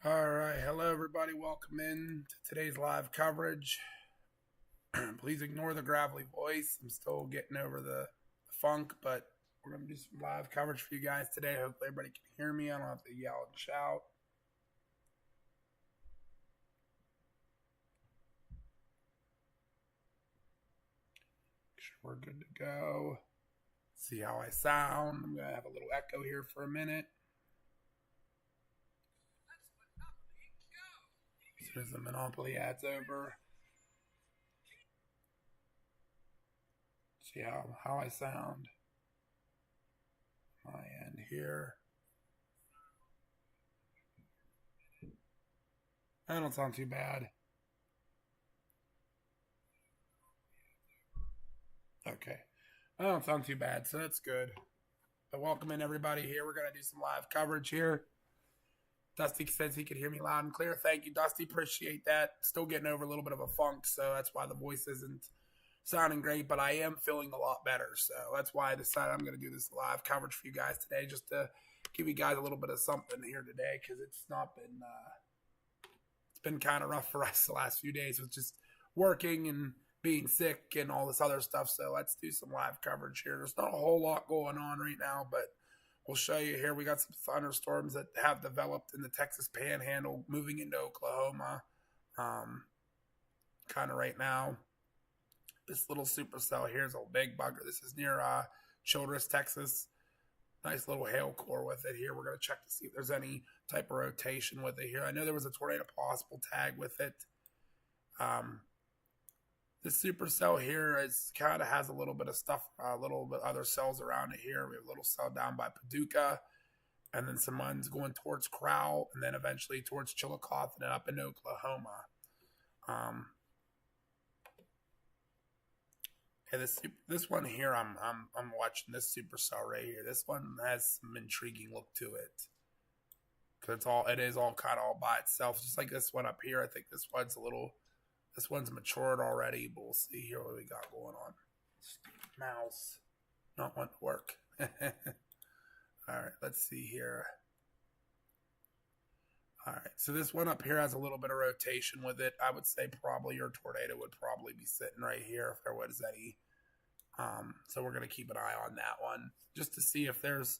All right, hello everybody. Welcome in to today's live coverage. Please ignore the gravelly voice. I'm still getting over the funk, but we're going to do some live coverage for you guys today. Hopefully everybody can hear me. I don't have to yell and shout. Make sure we're good to go. See how I sound. I'm going to have a little echo here for a minute. As soon as the Monopoly ad's over. See how I sound. My end here. I don't sound too bad. Okay. I don't sound too bad, so that's good. But welcome in everybody here. We're going to do some live coverage here. Dusty says he could hear me loud and clear. Thank you, Dusty. Appreciate that. Still getting over a little bit of a funk, so that's why the voice isn't sounding great, but I am feeling a lot better. So that's why I decided I'm going to do this live coverage for you guys today, just to give you guys a little bit of something here today, because it's been kind of rough for us the last few days with just working and being sick and all this other stuff. So let's do some live coverage here. There's not a whole lot going on right now, but we'll show you here. We got some thunderstorms that have developed in the Texas Panhandle, moving into Oklahoma, kind of right now. This little supercell here is a big bugger. This is near Childress, Texas. Nice little hail core with it here. We're going to check to see if there's any type of rotation with it here. I know there was a tornado possible tag with it. This supercell here is kind of has a little bit of stuff, a little bit other cells around it here. We have a little cell down by Paducah, and then some ones going towards Crowell, and then eventually towards Chillicothe and then up in Oklahoma. Yeah, this one here, I'm watching this supercell right here. This one has some intriguing look to it, because it is all kind of all by itself, just like this one up here. I think this one's matured already, but we'll see here what we got going on. Mouse not wanting to work. All right, let's see here. All right, so this one up here has a little bit of rotation with it. I would say probably your tornado would probably be sitting right here if there was any. So we're going to keep an eye on that one just to see if this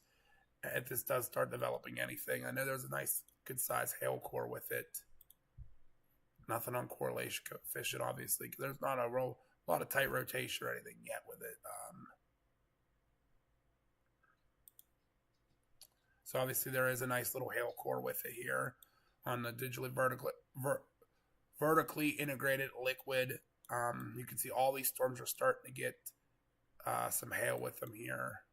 does start developing anything. I know there's a nice good size hail core with it. Nothing on correlation coefficient, obviously, because there's not a lot of tight rotation or anything yet with it. So obviously there is a nice little hail core with it here on the digitally vertically integrated liquid. You can see all these storms are starting to get some hail with them here.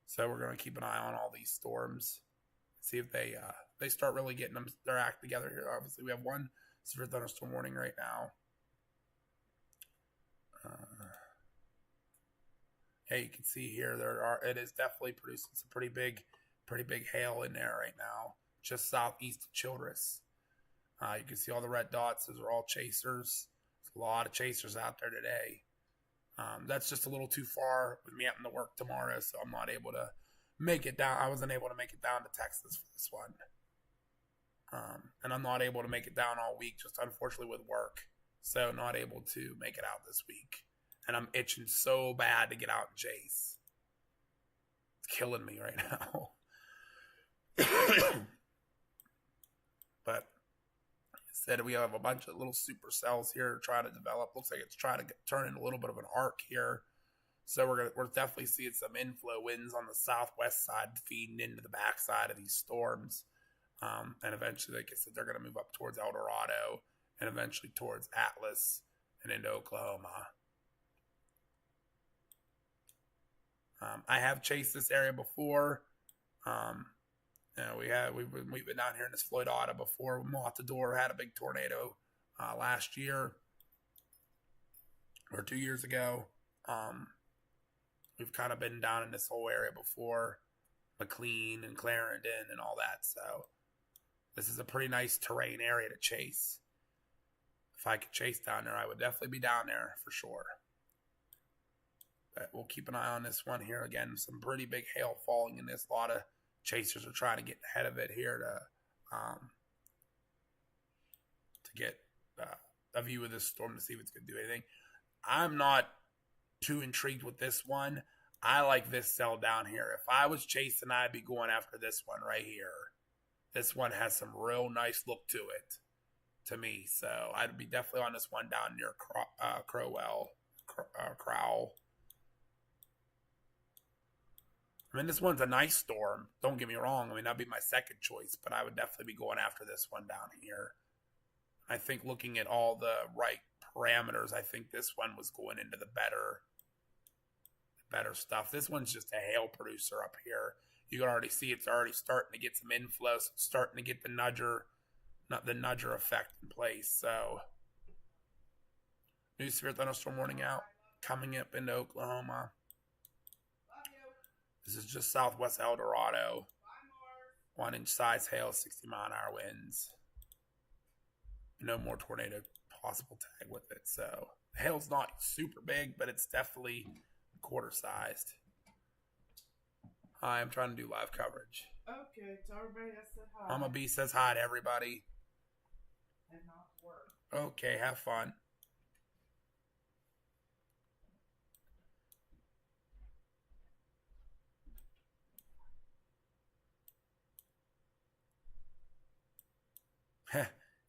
So we're going to keep an eye on all these storms. See if they start really getting their act together here. Obviously, we have one severe thunderstorm warning right now. Yeah, you can see here it is definitely producing some pretty big hail in there right now, just southeast of Childress. You can see all the red dots; those are all chasers. There's a lot of chasers out there today. That's just a little too far with me having to work tomorrow, so I'm not able to make it down. I wasn't able to make it down to Texas for this one. And I'm not able to make it down all week, just unfortunately with work. So not able to make it out this week. And I'm itching so bad to get out and chase. It's killing me right now. But instead, we have a bunch of little supercells here trying to develop. Looks like it's trying to turn into a little bit of an arc here. So we're definitely seeing some inflow winds on the southwest side feeding into the backside of these storms. And eventually, like I said, they're going to move up towards El Dorado and eventually towards Atlas and into Oklahoma. I have chased this area before. We've been down here in this Floydada before. Matador had a big tornado last year or 2 years ago. We've kind of been down in this whole area before, McLean and Clarendon and all that. So this is a pretty nice terrain area to chase. If I could chase down there, I would definitely be down there for sure. But we'll keep an eye on this one here. Again, some pretty big hail falling in this. A lot of chasers are trying to get ahead of it here to get a view of this storm to see if it's going to do anything. I'm not too intrigued with this one. I like this cell down here. If I was chasing, I'd be going after this one right here. This one has some real nice look to it, to me. So I'd be definitely on this one down near Crowell. I mean, this one's a nice storm. Don't get me wrong. I mean, that'd be my second choice, but I would definitely be going after this one down here. I think looking at all the right parameters, I think this one was going into the better stuff. This one's just a hail producer up here. You can already see it's already starting to get some inflow, so it's starting to get the nudger effect in place. So, new severe thunderstorm warning out, coming up into Oklahoma. This is just southwest El Dorado. 1-inch size hail, 60-mile-an-hour winds. No more tornado possible tag with it. So, the hail's not super big, but it's definitely quarter-sized. Hi, I'm trying to do live coverage. Okay, tell everybody I said hi. Mama B says hi to everybody. And not work. Okay, have fun.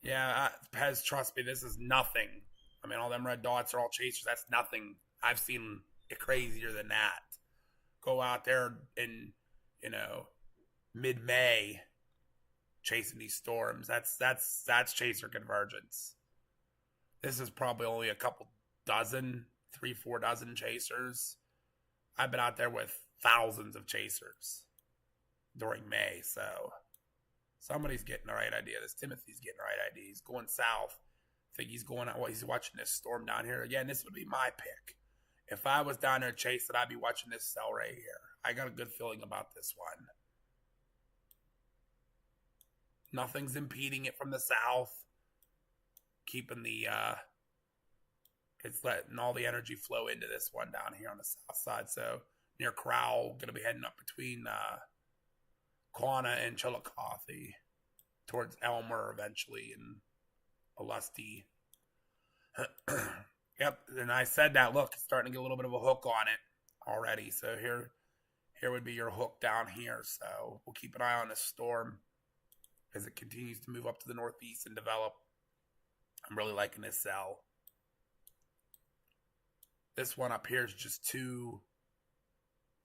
Yeah, Pez, trust me, this is nothing. I mean, all them red dots are all chasers. That's nothing. I've seen it crazier than that. Go out there in, mid-May, chasing these storms. That's chaser convergence. This is probably only a couple dozen, 3-4 dozen chasers. I've been out there with thousands of chasers during May, so somebody's getting the right idea. This Timothy's getting the right idea. He's going south. I think he's going out. Well, he's watching this storm down here. Again, this would be my pick. If I was down there chasing, I'd be watching this cell right here. I got a good feeling about this one. Nothing's impeding it from the south. Keeping the, it's letting all the energy flow into this one down here on the south side. So near Crowell, going to be heading up between Quanah and Chillicothe towards Elmer eventually and Alusty. Yep, and I said that. Look, it's starting to get a little bit of a hook on it already. So here would be your hook down here. So we'll keep an eye on this storm as it continues to move up to the northeast and develop. I'm really liking this cell. This one up here is just too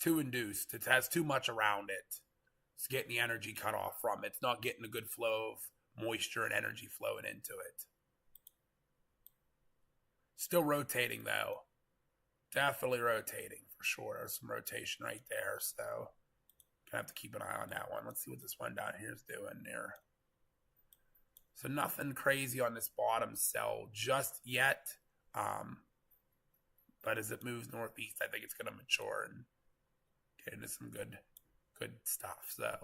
induced. It has too much around it. It's getting the energy cut off from it. It's not getting a good flow of moisture and energy flowing into it. Still rotating, though. Definitely rotating, for sure. There's some rotation right there, so gonna have to keep an eye on that one. Let's see what this one down here is doing there. So nothing crazy on this bottom cell just yet. But as it moves northeast, I think it's going to mature and get into some good stuff. So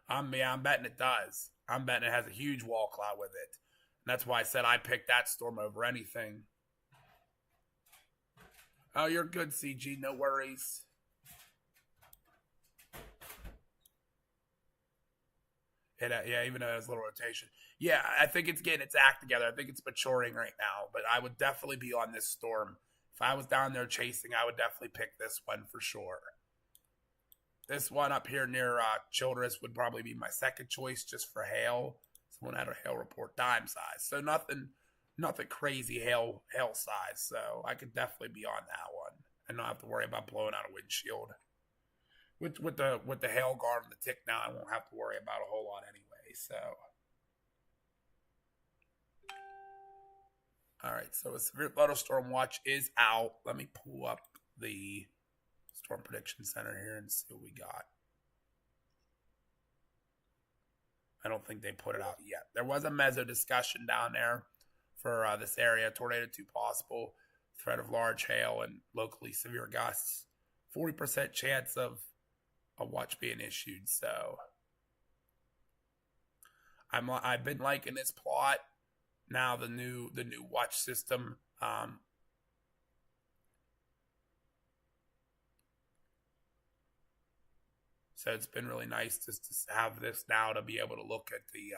I'm betting it does. I'm betting it has a huge wall cloud with it. And that's why I said I picked that storm over anything. Oh, you're good, CG. No worries. Yeah, even though it has a little rotation. Yeah, I think it's getting its act together. I think it's maturing right now. But I would definitely be on this storm. If I was down there chasing, I would definitely pick this one for sure. This one up here near Childress would probably be my second choice just for hail. Someone had a hail report dime size. So nothing crazy hail size. So I could definitely be on that one and not have to worry about blowing out a windshield. With the hail guard and the tick now, I won't have to worry about a whole lot anyway. So, all right. So a severe thunderstorm watch is out. Let me pull up the Storm Prediction Center here and see what we got. I don't think they put it out yet. There was a meso discussion down there for this area. Tornado 2 possible. Threat of large hail and locally severe gusts. 40% chance of a watch being issued. So I've been liking this plot. Now the new watch system So it's been really nice just to have this now to be able to look at the,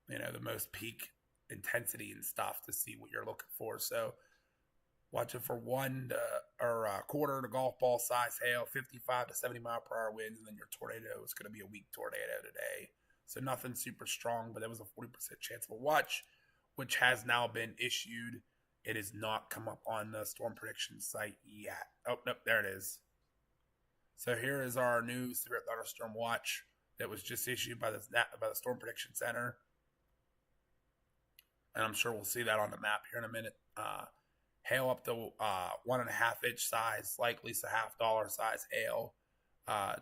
the most peak intensity and stuff to see what you're looking for. So watch it for a quarter to golf ball size hail, 55 to 70 mile per hour winds, and then your tornado is going to be a weak tornado today. So nothing super strong, but there was a 40% chance of a watch, which has now been issued. It has not come up on the storm prediction site yet. Oh, nope, there it is. So here is our new severe thunderstorm watch that was just issued by the Storm Prediction Center. And I'm sure we'll see that on the map here in a minute. Hail up to 1.5 inch size, likely $0.50 size hail.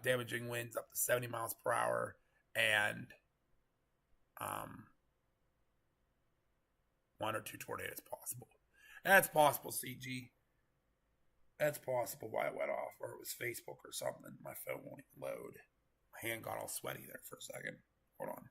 Damaging winds up to 70 miles per hour. And 1 or 2 tornadoes possible. That's possible, CG. That's possible why it went off, or it was Facebook or something. My phone won't even load. My hand got all sweaty there for a second. Hold on.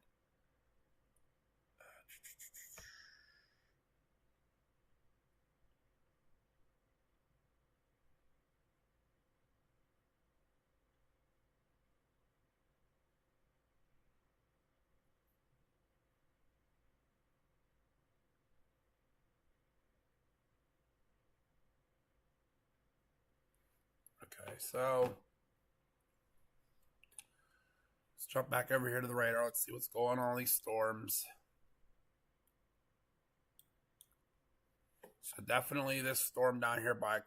Okay, so let's jump back over here to the radar. Let's see what's going on these storms. So definitely this storm down here by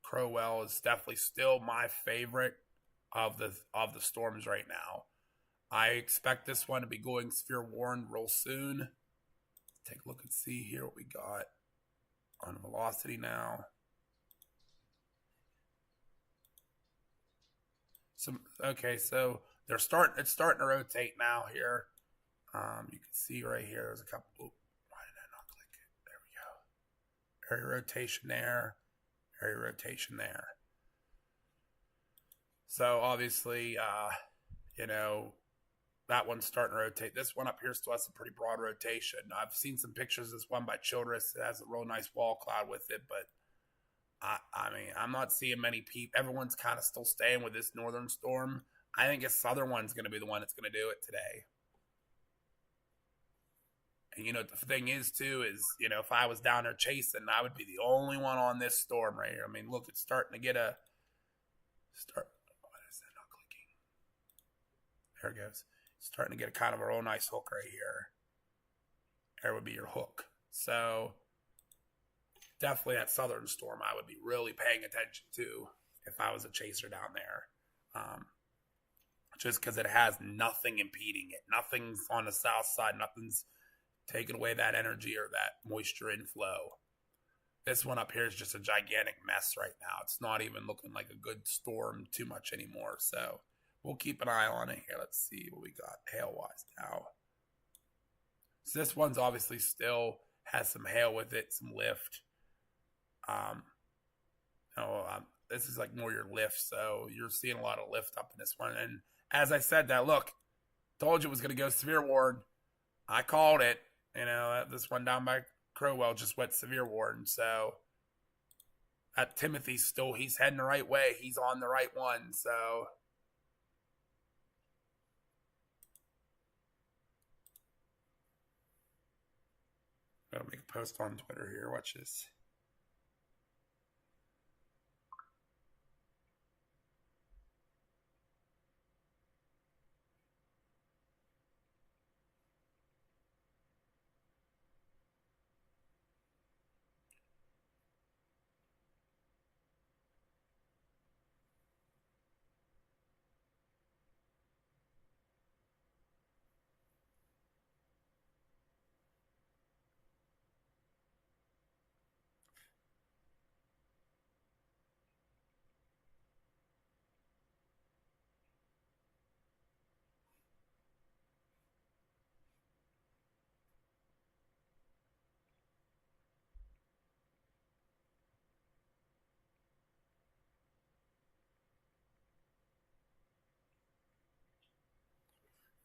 Crowell is definitely still my favorite of the storms right now. I expect this one to be going severe warned real soon. Take a look and see here what we got on velocity now. Okay, so it's starting to rotate now here. You can see right here, there's a couple. Why did I not click it? There we go. Area rotation there. Area rotation there. So obviously, that one's starting to rotate. This one up here still has a pretty broad rotation. I've seen some pictures of this one by Childress. It has a real nice wall cloud with it, but I mean, I'm not seeing many people. Everyone's kind of still staying with this northern storm. I think a southern one's going to be the one that's going to do it today. And, the thing is, too, is, if I was down there chasing, I would be the only one on this storm right here. I mean, look, it's starting to get What is that not clicking? There it goes. It's starting to get a kind of a real nice hook right here. There would be your hook. So definitely that southern storm I would be really paying attention to if I was a chaser down there. Just because it has nothing impeding it. Nothing's on the south side. Nothing's taking away that energy or that moisture inflow. This one up here is just a gigantic mess right now. It's not even looking like a good storm too much anymore. So we'll keep an eye on it here. Let's see what we got hail-wise now. So this one's obviously still has some hail with it, some lift. This is like more your lift, so you're seeing a lot of lift up in this one. And as I said that, look, told you it was going to go severe warned. I called it. This one down by Crowell just went severe warned. So that Timothy's he's heading the right way. He's on the right one. So I'll make a post on Twitter here. Watch this.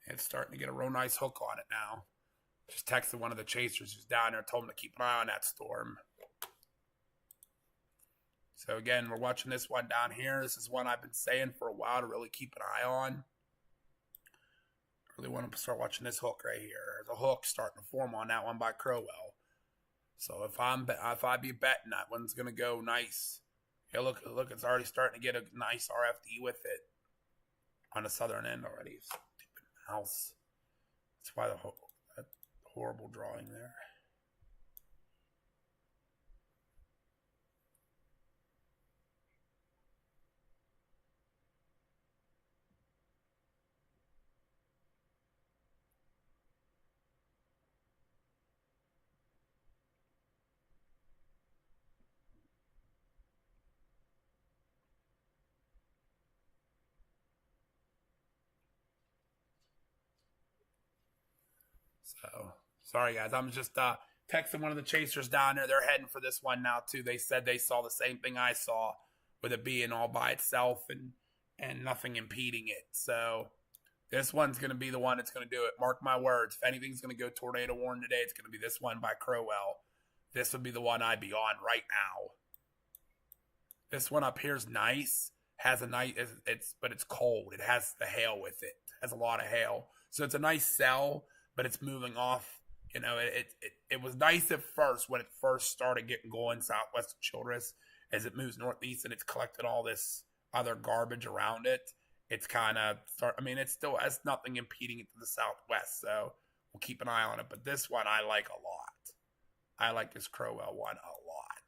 It's starting to get a real nice hook on it now. Just texted one of the chasers who's down there, told him to keep an eye on that storm. So again, we're watching this one down here. This is one I've been saying for a while to really keep an eye on. Really want to start watching this hook right here. There's a hook starting to form on that one by Crowell. So if I be betting, that one's gonna go nice. Yeah, look, it's already starting to get a nice RFD with it on the southern end already. Stupid mouse. That's why that horrible drawing there. So, sorry guys, I'm just texting one of the chasers down there. They're heading for this one now too. They said they saw the same thing I saw, with it being all by itself and nothing impeding it. So this one's going to be the one that's going to do it. Mark my words. If anything's going to go tornado warning today, it's going to be this one by Crowell. This would be the one I'd be on right now. This one up here is nice. Has a nice, but it's cold. It has the hail with it. Has a lot of hail. So it's a nice sell, but it's moving off. You know, it was nice at first when it first started getting going southwest of Childress. As it moves northeast and it's collected all this other garbage around it, it's kind of it still has nothing impeding it to the southwest, so we'll keep an eye on it. But this one I like a lot. I like this Crowell one a lot.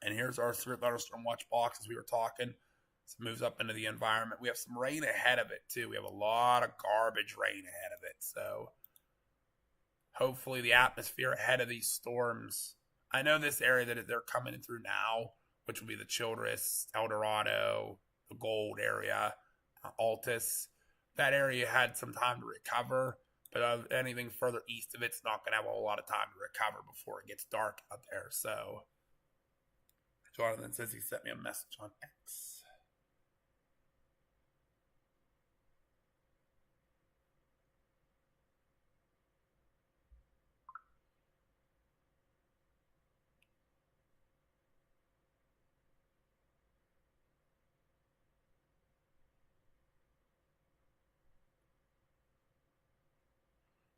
And here's our thunderstorm watch box as we were talking. It moves up into the environment. We have some rain ahead of it too. We have a lot of garbage rain ahead of it, so hopefully the atmosphere ahead of these storms. I know this area that they're coming through now, which will be the Childress, El Dorado, the Gold area, Altus. That area had some time to recover, but anything further east of it's not going to have a whole lot of time to recover before it gets dark out there. So Jonathan says he sent me a message on X.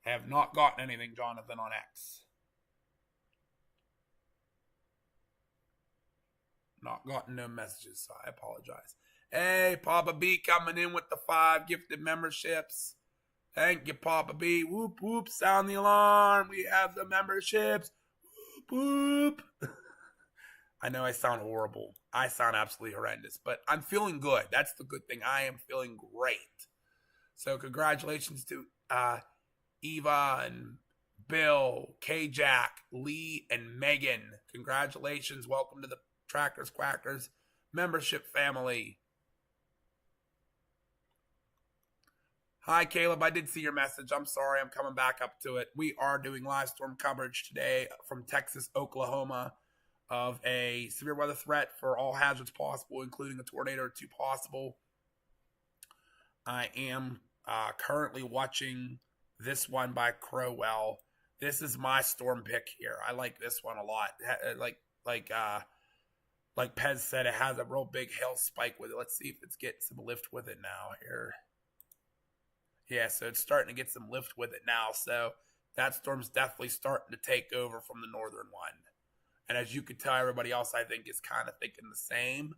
I have not gotten anything, Jonathan, on X. Not gotten no messages, so I apologize. Hey, Papa B coming in with the 5 gifted memberships. Thank you, Papa B. Whoop, whoop, sound the alarm. We have the memberships. Whoop, whoop. I know I sound horrible. I sound absolutely horrendous, but I'm feeling good. That's the good thing. I am feeling great. So congratulations to Eva and Bill, K-Jack, Lee, and Megan. Congratulations. Welcome to the Trackers Quackers membership family. Hi, Caleb. I did see your message. I'm sorry. I'm coming back up to it. We are doing live storm coverage today from Texas, Oklahoma, of a severe weather threat for all hazards possible, including a tornado or 2 possible. I am currently watching this one by Crowell. This is my storm pick here. I like this one a lot. Like Pez said, it has a real big hail spike with it. Let's see if it's getting some lift with it now here. Yeah, so it's starting to get some lift with it now. So that storm's definitely starting to take over from the northern one. And as you can tell, everybody else, I think, is kind of thinking the same.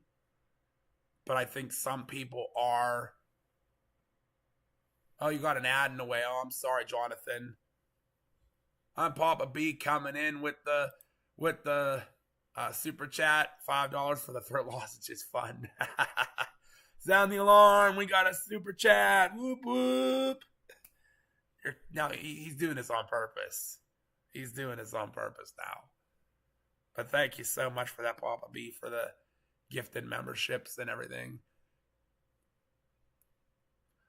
But I think some people are... Oh, you got an ad in the way. Oh, I'm sorry, Jonathan. I'm Papa B coming in with the super chat. $5 for the throat lozenge is fun. Sound the alarm. We got a super chat. Whoop, whoop. Now, he's doing this on purpose. He's doing this on purpose now. But thank you so much for that, Papa B, for the gifted memberships and everything.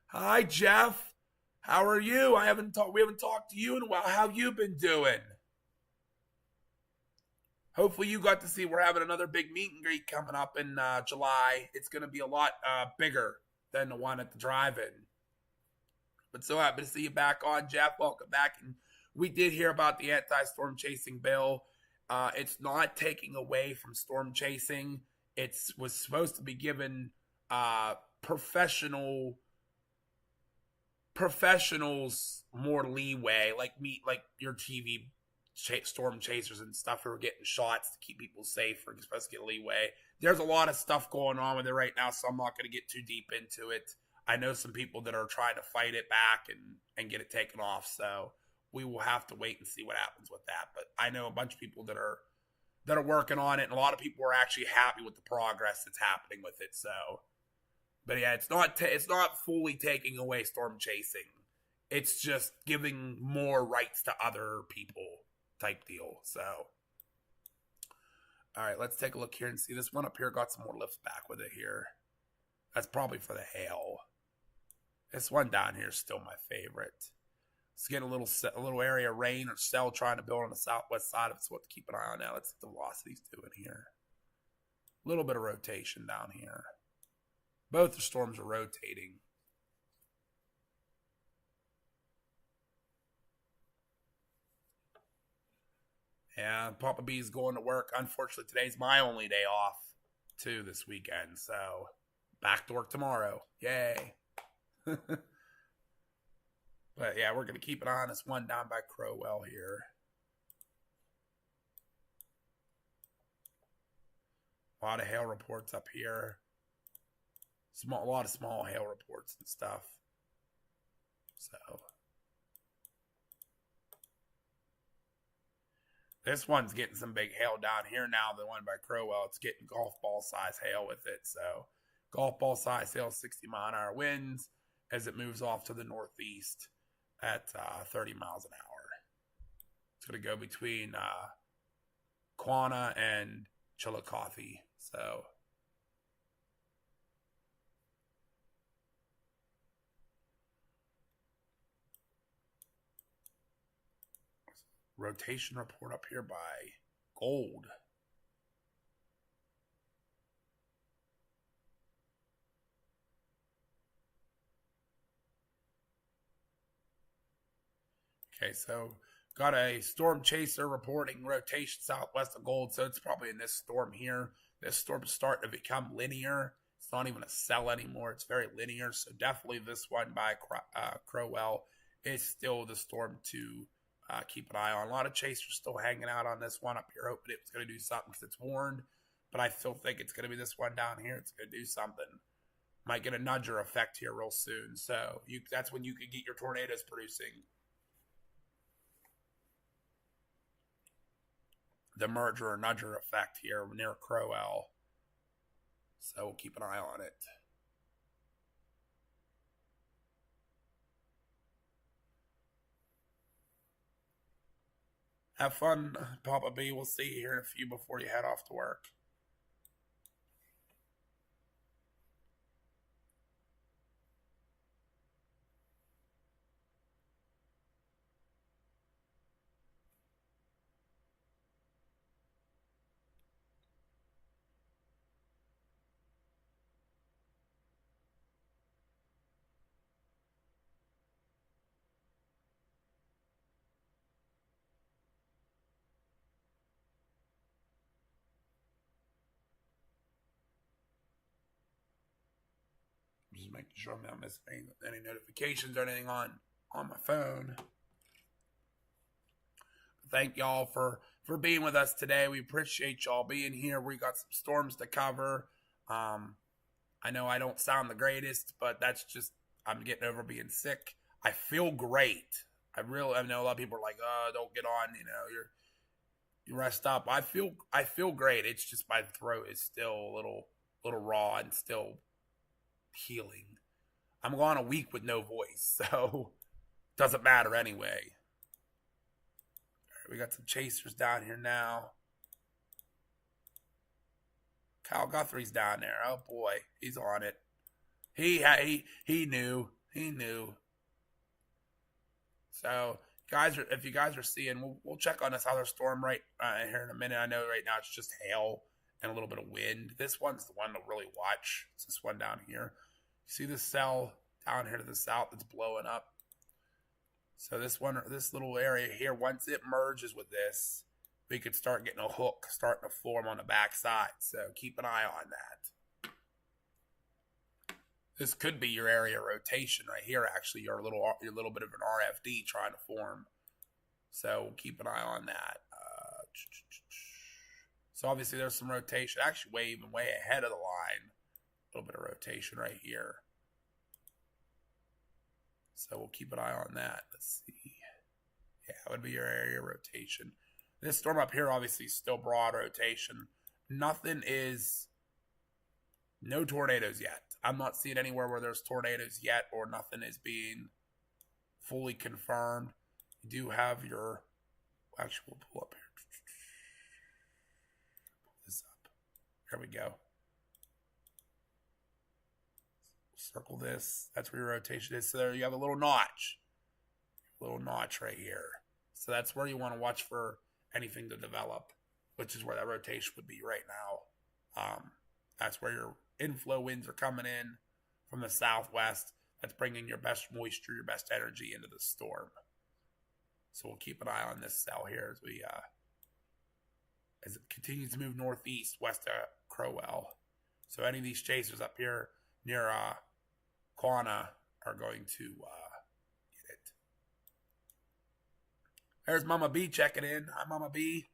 Hi, Jeff. How are you? We haven't talked to you in a while. How you been doing? Hopefully you got to see we're having another big meet and greet coming up in July. It's going to be a lot bigger than the one at the drive-in. But so happy to see you back on, Jeff. Welcome back. And we did hear about the anti-storm chasing bill. It's not taking away from storm chasing. It was supposed to be given professionals more leeway, like your TV storm chasers and stuff who are getting shots to keep people safe or supposed to get leeway. There's a lot of stuff going on with it right now, so I'm not going to get too deep into it. I know some people that are trying to fight it back and get it taken off, so we will have to wait and see what happens with that. But I know a bunch of people that are working on it, and a lot of people are actually happy with the progress that's happening with it. So, but yeah, it's not fully taking away storm chasing. It's just giving more rights to other people type deal. So, all right, let's take a look here and see. This one up here got some more lift back with it here. That's probably for the hail. This one down here is still my favorite. It's getting a little area of rain or cell trying to build on the southwest side of it. So what to keep an eye on now. Let's see what the velocity's doing here. A little bit of rotation down here. Both the storms are rotating. And Papa B's going to work. Unfortunately, today's my only day off, too, this weekend. So, back to work tomorrow. Yay. But, yeah, we're going to keep an eye on this one down by Crowell here. A lot of hail reports up here. A lot of small hail reports and stuff. So, this one's getting some big hail down here now. The one by Crowell, it's getting golf ball size hail with it. So, golf ball size hail, 60-mile-an-hour winds as it moves off to the northeast at 30 miles an hour. It's going to go between Quanah and Chillicothe. So, rotation report up here by Gold. Okay, so got a storm chaser reporting rotation southwest of Gold, so it's probably in this storm here. This storm's starting to become linear. It's not even a cell anymore. It's very linear, so definitely this one by Crowell is still the storm to keep an eye on. A lot of chasers still hanging out on this one up here, hoping it was going to do something because it's warned, but I still think it's going to be this one down here. It's going to do something. Might get a nudger effect here real soon, so that's when you can get your tornadoes producing. The merger or nudger effect here near Crowell. So we'll keep an eye on it. Have fun, Papa B. We'll see you here in a few before you head off to work. Just making sure I'm not missing any notifications or anything on my phone. Thank y'all for being with us today. We appreciate y'all being here. We got some storms to cover. I know I don't sound the greatest, but that's just, I'm getting over being sick. I feel great. I know a lot of people are like, oh, don't get on, you rest up. I feel great. It's just my throat is still a little raw and still healing. I'm going a week with no voice, so doesn't matter anyway. All right, we got some chasers down here now. Kyle Guthrie's down there. Oh boy, he's on it. He knew. He knew. So, guys, if you guys are seeing, we'll check on this other storm right here in a minute. I know right now it's just hail and a little bit of wind. This one's the one to really watch. It's this one down here. See this cell down here to the south that's blowing up? So this little area here, once it merges with this, we could start getting a hook starting to form on the backside. So keep an eye on that. This could be your area of rotation right here. Actually, your little bit of an RFD trying to form. So keep an eye on that. So obviously there's some rotation. Actually, way ahead of the line. A little bit of rotation right here. So we'll keep an eye on that. Let's see. Yeah, that would be your area of rotation. This storm up here obviously is still broad rotation. No tornadoes yet. I'm not seeing anywhere where there's tornadoes yet, or nothing is being fully confirmed. You do have your, actually we'll pull up here. Pull this up. There we go. Circle this. That's where your rotation is. So there you have a little notch. Right here. So that's where you want to watch for anything to develop, which is where that rotation would be right now. That's where your inflow winds are coming in from the southwest. That's bringing your best moisture, your best energy into the storm. So we'll keep an eye on this cell here as it continues to move northeast west of Crowell. So any of these chasers up here near Quanah are going to get it. There's Mama B checking in. Hi, Mama B.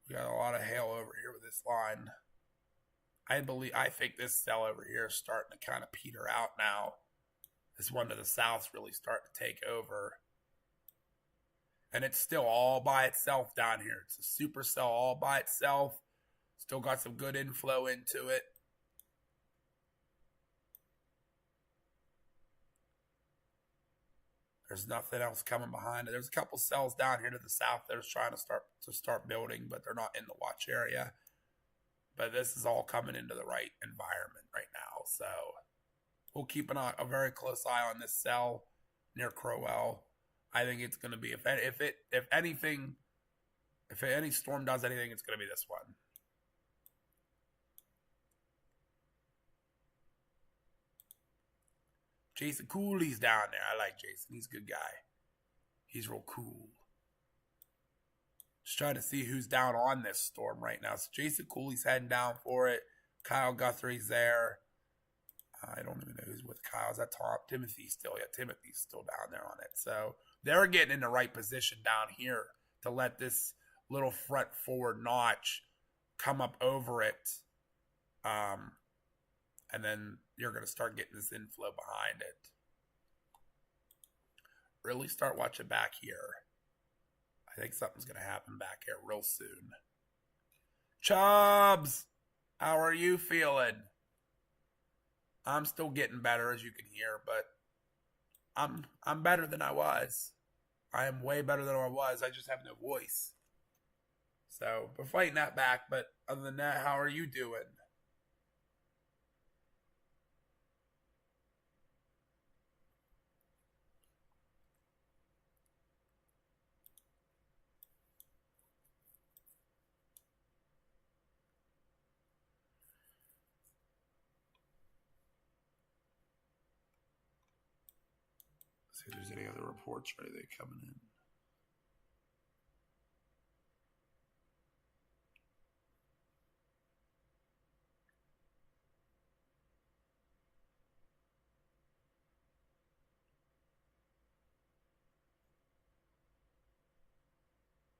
We got a lot of hail over here with this line. I think this cell over here is starting to kind of peter out now. This one to the south is really starting to take over. And it's still all by itself down here. It's a supercell all by itself. Still got some good inflow into it. There's nothing else coming behind it. There's a couple cells down here to the south that are trying to start building, but they're not in the watch area. But this is all coming into the right environment right now. So we'll keep a very close eye on this cell near Crowell. I think it's going to be, if any storm does anything, it's going to be this one. Jason Cooley's down there. I like Jason. He's a good guy. He's real cool. Just trying to see who's down on this storm right now. So Jason Cooley's heading down for it. Kyle Guthrie's there. I don't even know who's with Kyle. Is that Tom? Timothy's still. Yeah, Timothy's still down there on it. So they're getting in the right position down here to let this little front forward notch come up over it. And then you're going to start getting this inflow behind it. Really start watching back here. I think something's going to happen back here real soon. Chubbs, how are you feeling? I'm still getting better, as you can hear, but I'm better than I was. I am way better than I was. I just have no voice. So we're fighting that back, but other than that, how are you doing? See if there's any other reports or anything coming in.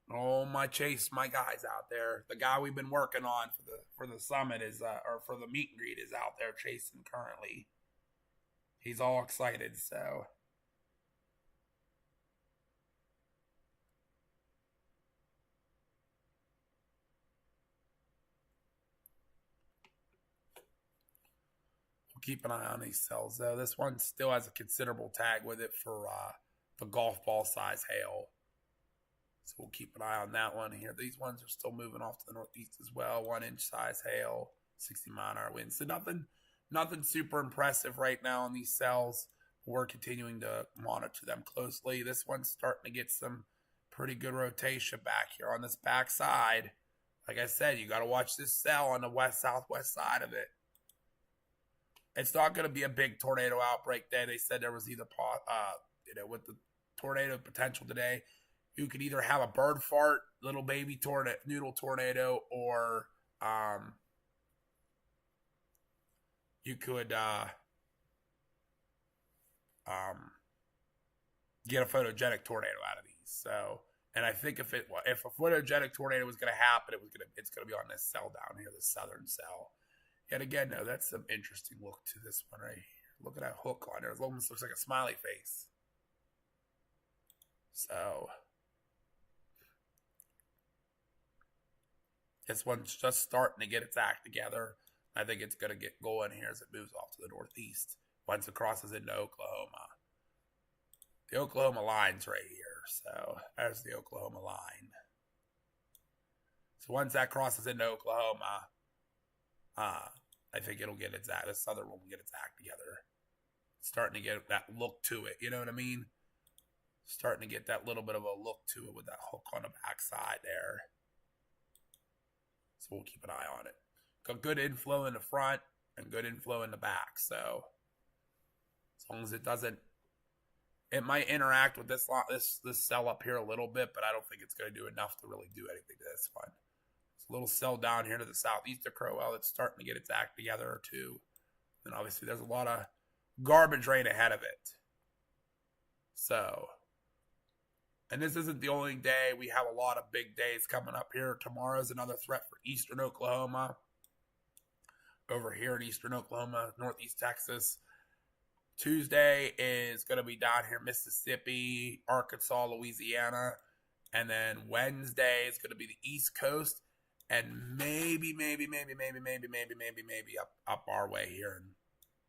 Oh, my guys out there. The guy we've been working on for the summit is or for the meet and greet is out there chasing currently. He's all excited, so we'll keep an eye on these cells though. This one still has a considerable tag with it for the golf ball size hail. So we'll keep an eye on that one here. These ones are still moving off to the northeast as well. 1 inch size hail, 60 mile an hour winds. So nothing super impressive right now on these cells. We're continuing to monitor them closely. This one's starting to get some pretty good rotation back here on this back side. Like I said, you got to watch this cell on the southwest side of it. It's not going to be a big tornado outbreak day. They said there was either, with the tornado potential today, you could either have a bird fart, little baby noodle tornado, or you could get a photogenic tornado out of these. So, and I think if a photogenic tornado was going to happen, it's going to be on this cell down here, the southern cell. Yet again, no, that's some interesting look to this one right here. Look at that hook on there. It almost looks like a smiley face. So, this one's just starting to get its act together. I think it's going to get going here as it moves off to the northeast once it crosses into Oklahoma. The Oklahoma line's right here. So, there's the Oklahoma line. So, once that crosses into Oklahoma, I think it'll get its act. The southern one will get its act together. It's starting to get that look to it. You know what I mean? Starting to get that little bit of a look to it with that hook on the backside there. So we'll keep an eye on it. Got good inflow in the front and good inflow in the back. So as long as it doesn't, it might interact with this cell up here a little bit, but I don't think it's going to do enough to really do anything to this one. A little cell down here to the southeast of Crowell that's starting to get its act together too. And obviously there's a lot of garbage rain ahead of it. So, and this isn't the only day. We have a lot of big days coming up here. Tomorrow's another threat for eastern Oklahoma. Over here in eastern Oklahoma, northeast Texas. Tuesday is going to be down here, Mississippi, Arkansas, Louisiana. And then Wednesday is going to be the East Coast. And maybe up our way here in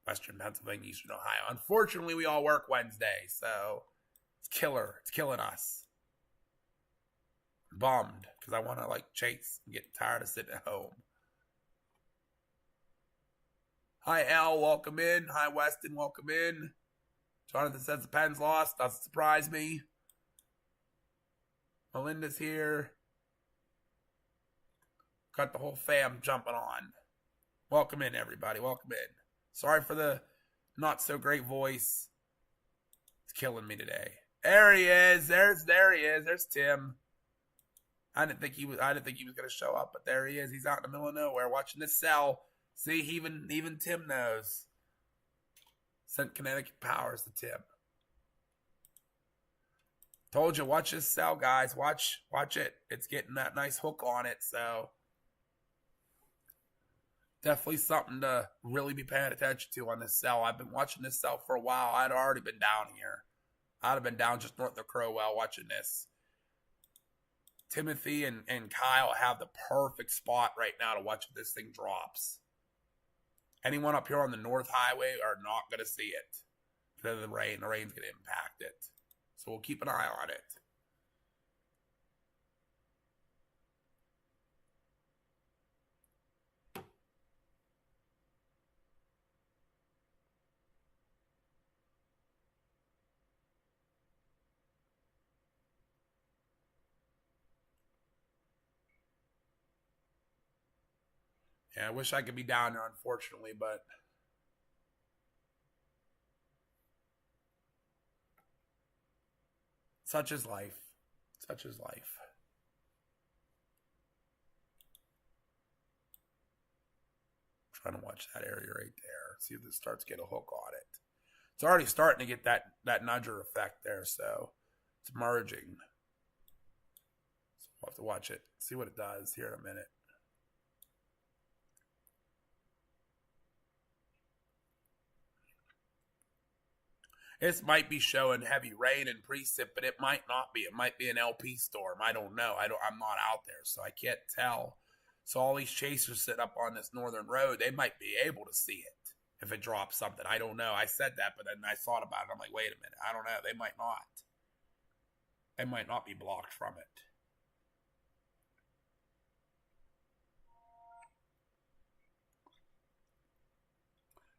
western Pennsylvania, eastern Ohio. Unfortunately, we all work Wednesday, so it's killer. It's killing us. I'm bummed because I want to chase and get tired of sitting at home. Hi, Al. Welcome in. Hi, Weston. Welcome in. Jonathan says the Pens lost. Doesn't surprise me. Melinda's here. Got the whole fam jumping on. Welcome in, everybody. Welcome in. Sorry for the not so great voice. It's killing me today. There he is. There he is. There's Tim. I didn't think he was going to show up, but there he is. He's out in the middle of nowhere watching this cell. See, even Tim knows. Sent Connecticut powers to Tim. Told you, watch this cell, guys. Watch it. It's getting that nice hook on it, so definitely something to really be paying attention to on this cell. I've been watching this cell for a while. I'd already been down here. I'd have been down just north of Crowell watching this. Timothy and Kyle have the perfect spot right now to watch if this thing drops. Anyone up here on the North Highway are not going to see it because of the rain. The rain's going to impact it. So we'll keep an eye on it. Yeah, I wish I could be down there, unfortunately, but such is life. Such is life. I'm trying to watch that area right there. See if this starts to get a hook on it. It's already starting to get that nudger effect there, so it's merging. So we'll have to watch it, see what it does here in a minute. This might be showing heavy rain and precip, but it might not be. It might be an LP storm. I don't know. I'm not out there, so I can't tell. So all these chasers sitting up on this northern road, they might be able to see it if it drops something. I don't know. I said that, but then I thought about it. I'm like, wait a minute. I don't know. They might not. They might not be blocked from it.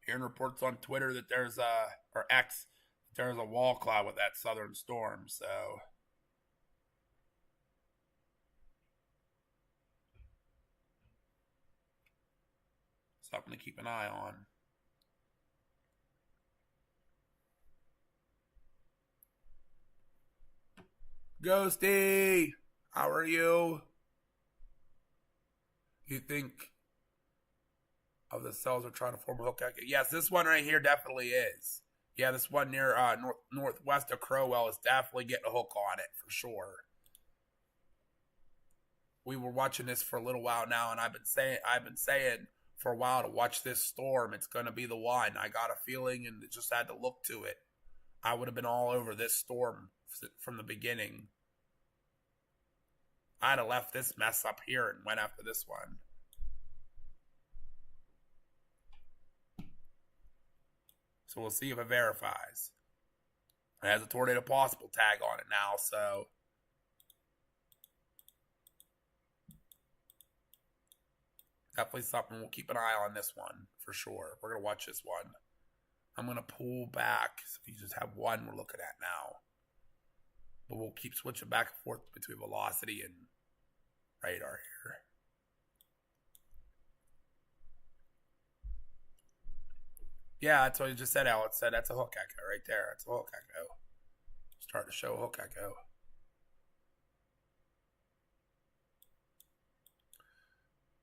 Hearing reports on Twitter that there's there's a wall cloud with that southern storm, so something to keep an eye on. Ghosty, how are you? You think of the cells are trying to form a hook? Yes, this one right here definitely is. Yeah, this one near northwest of Crowell is definitely getting a hook on it for sure. We were watching this for a little while now, and I've been saying for a while to watch this storm. It's going to be the one. I got a feeling, and just had to look to it. I would have been all over this storm from the beginning. I'd have left this mess up here and went after this one. So we'll see if it verifies. It has a tornado possible tag on it now, so definitely something. We'll keep an eye on this one for sure. We're going to watch this one. I'm going to pull back. So we just have one we're looking at now. But we'll keep switching back and forth between velocity and radar here. Yeah, that's what you just said, Alex said. That's a hook echo right there. That's a hook echo. Start to show a hook echo.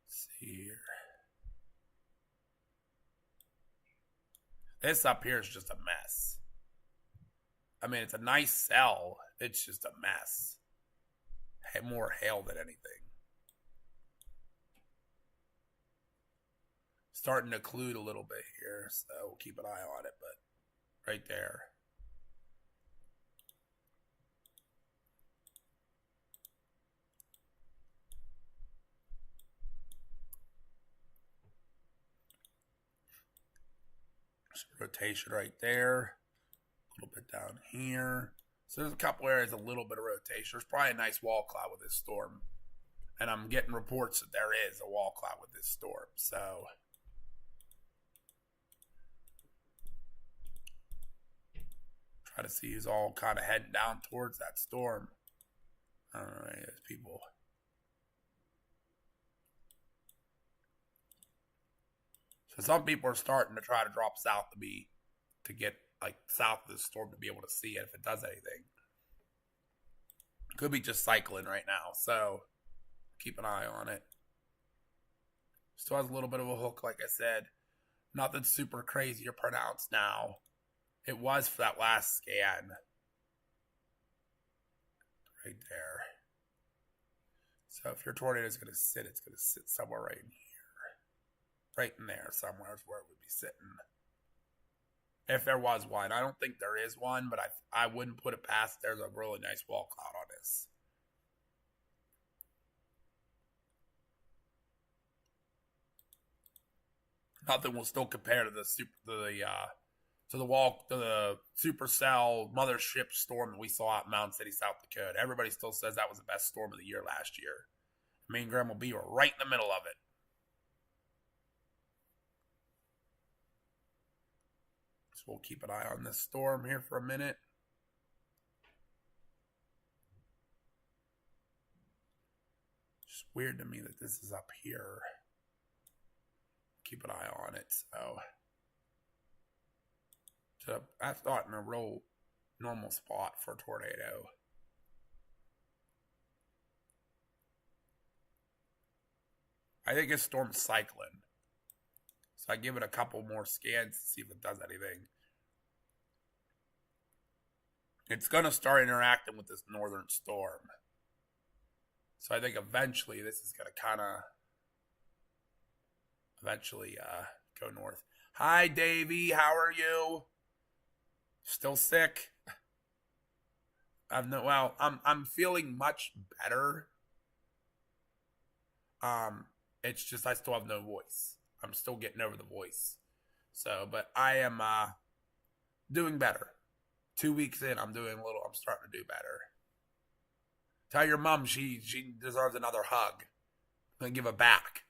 Let's see here. This up here is just a mess. I mean, it's a nice cell. It's just a mess. More hail than anything. Starting to occlude a little bit here, so we'll keep an eye on it, but right there. Some rotation right there. A little bit down here. So there's a couple areas, a little bit of rotation. There's probably a nice wall cloud with this storm. And I'm getting reports that there is a wall cloud with this storm. So try to see who's all kind of heading down towards that storm. All right, there's people. So some people are starting to try to drop south to get like south of the storm to be able to see it if it does anything. Could be just cycling right now, so keep an eye on it. Still has a little bit of a hook, like I said. Nothing super crazy or pronounced now. It was for that last scan. Right there. So if your tornado is going to sit, it's going to sit somewhere right in here. Right in there somewhere is where it would be sitting. If there was one. I don't think there is one, but I wouldn't put it past there's a really nice wall cloud on this. Nothing will still compare to the supercell mothership storm that we saw out in Mountain City, South Dakota. Everybody still says that was the best storm of the year last year. Me and Grandma B were right in the middle of it. So we'll keep an eye on this storm here for a minute. It's weird to me that this is up here. Keep an eye on it. So I thought in a real normal spot for a tornado. I think it's storm cycling. So I give it a couple more scans to see if it does anything. It's going to start interacting with this northern storm. So I think eventually this is going to kind of go north. Hi, Davey. How are you? Still sick? I'm feeling much better. It's just I still have no voice. I'm still getting over the voice. So, but I am doing better. 2 weeks in, I'm starting to do better. Tell your mom she deserves another hug. I'm gonna give it back.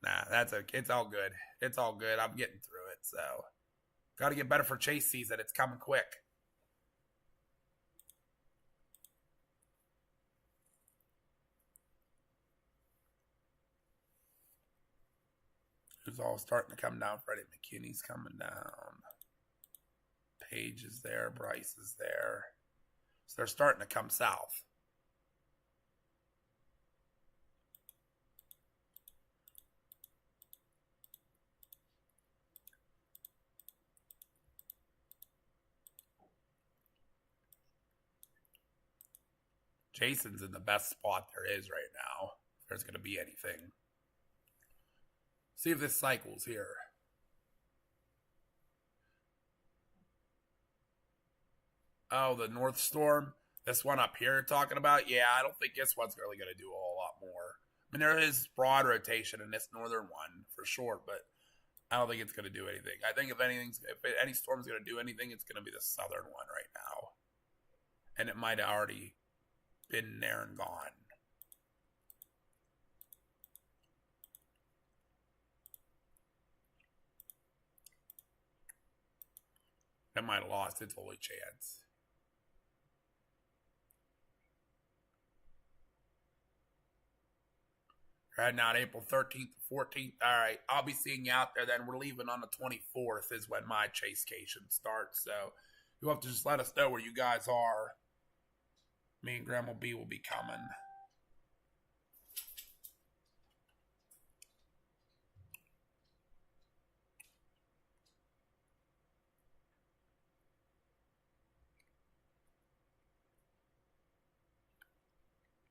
Nah, it's all good. It's all good. I'm getting through it, so gotta get better for chase season. It's coming quick. Who's all starting to come down? Freddie McKinney's coming down. Page is there. Bryce is there. So they're starting to come south. Jason's in the best spot there is right now. If there's going to be anything. See if this cycles here. Oh, the North Storm. This one up here talking about? Yeah, I don't think this one's really going to do a whole lot more. I mean, there is broad rotation in this northern one for sure, but I don't think it's going to do anything. I think if any storm's going to do anything, it's going to be the southern one right now. And it might have already been there and gone. That might have lost its only chance. We're heading out April 13th, 14th. All right, I'll be seeing you out there then. We're leaving on the 24th is when my chasecation starts. So you'll have to just let us know where you guys are. Me and Grandma B will be coming.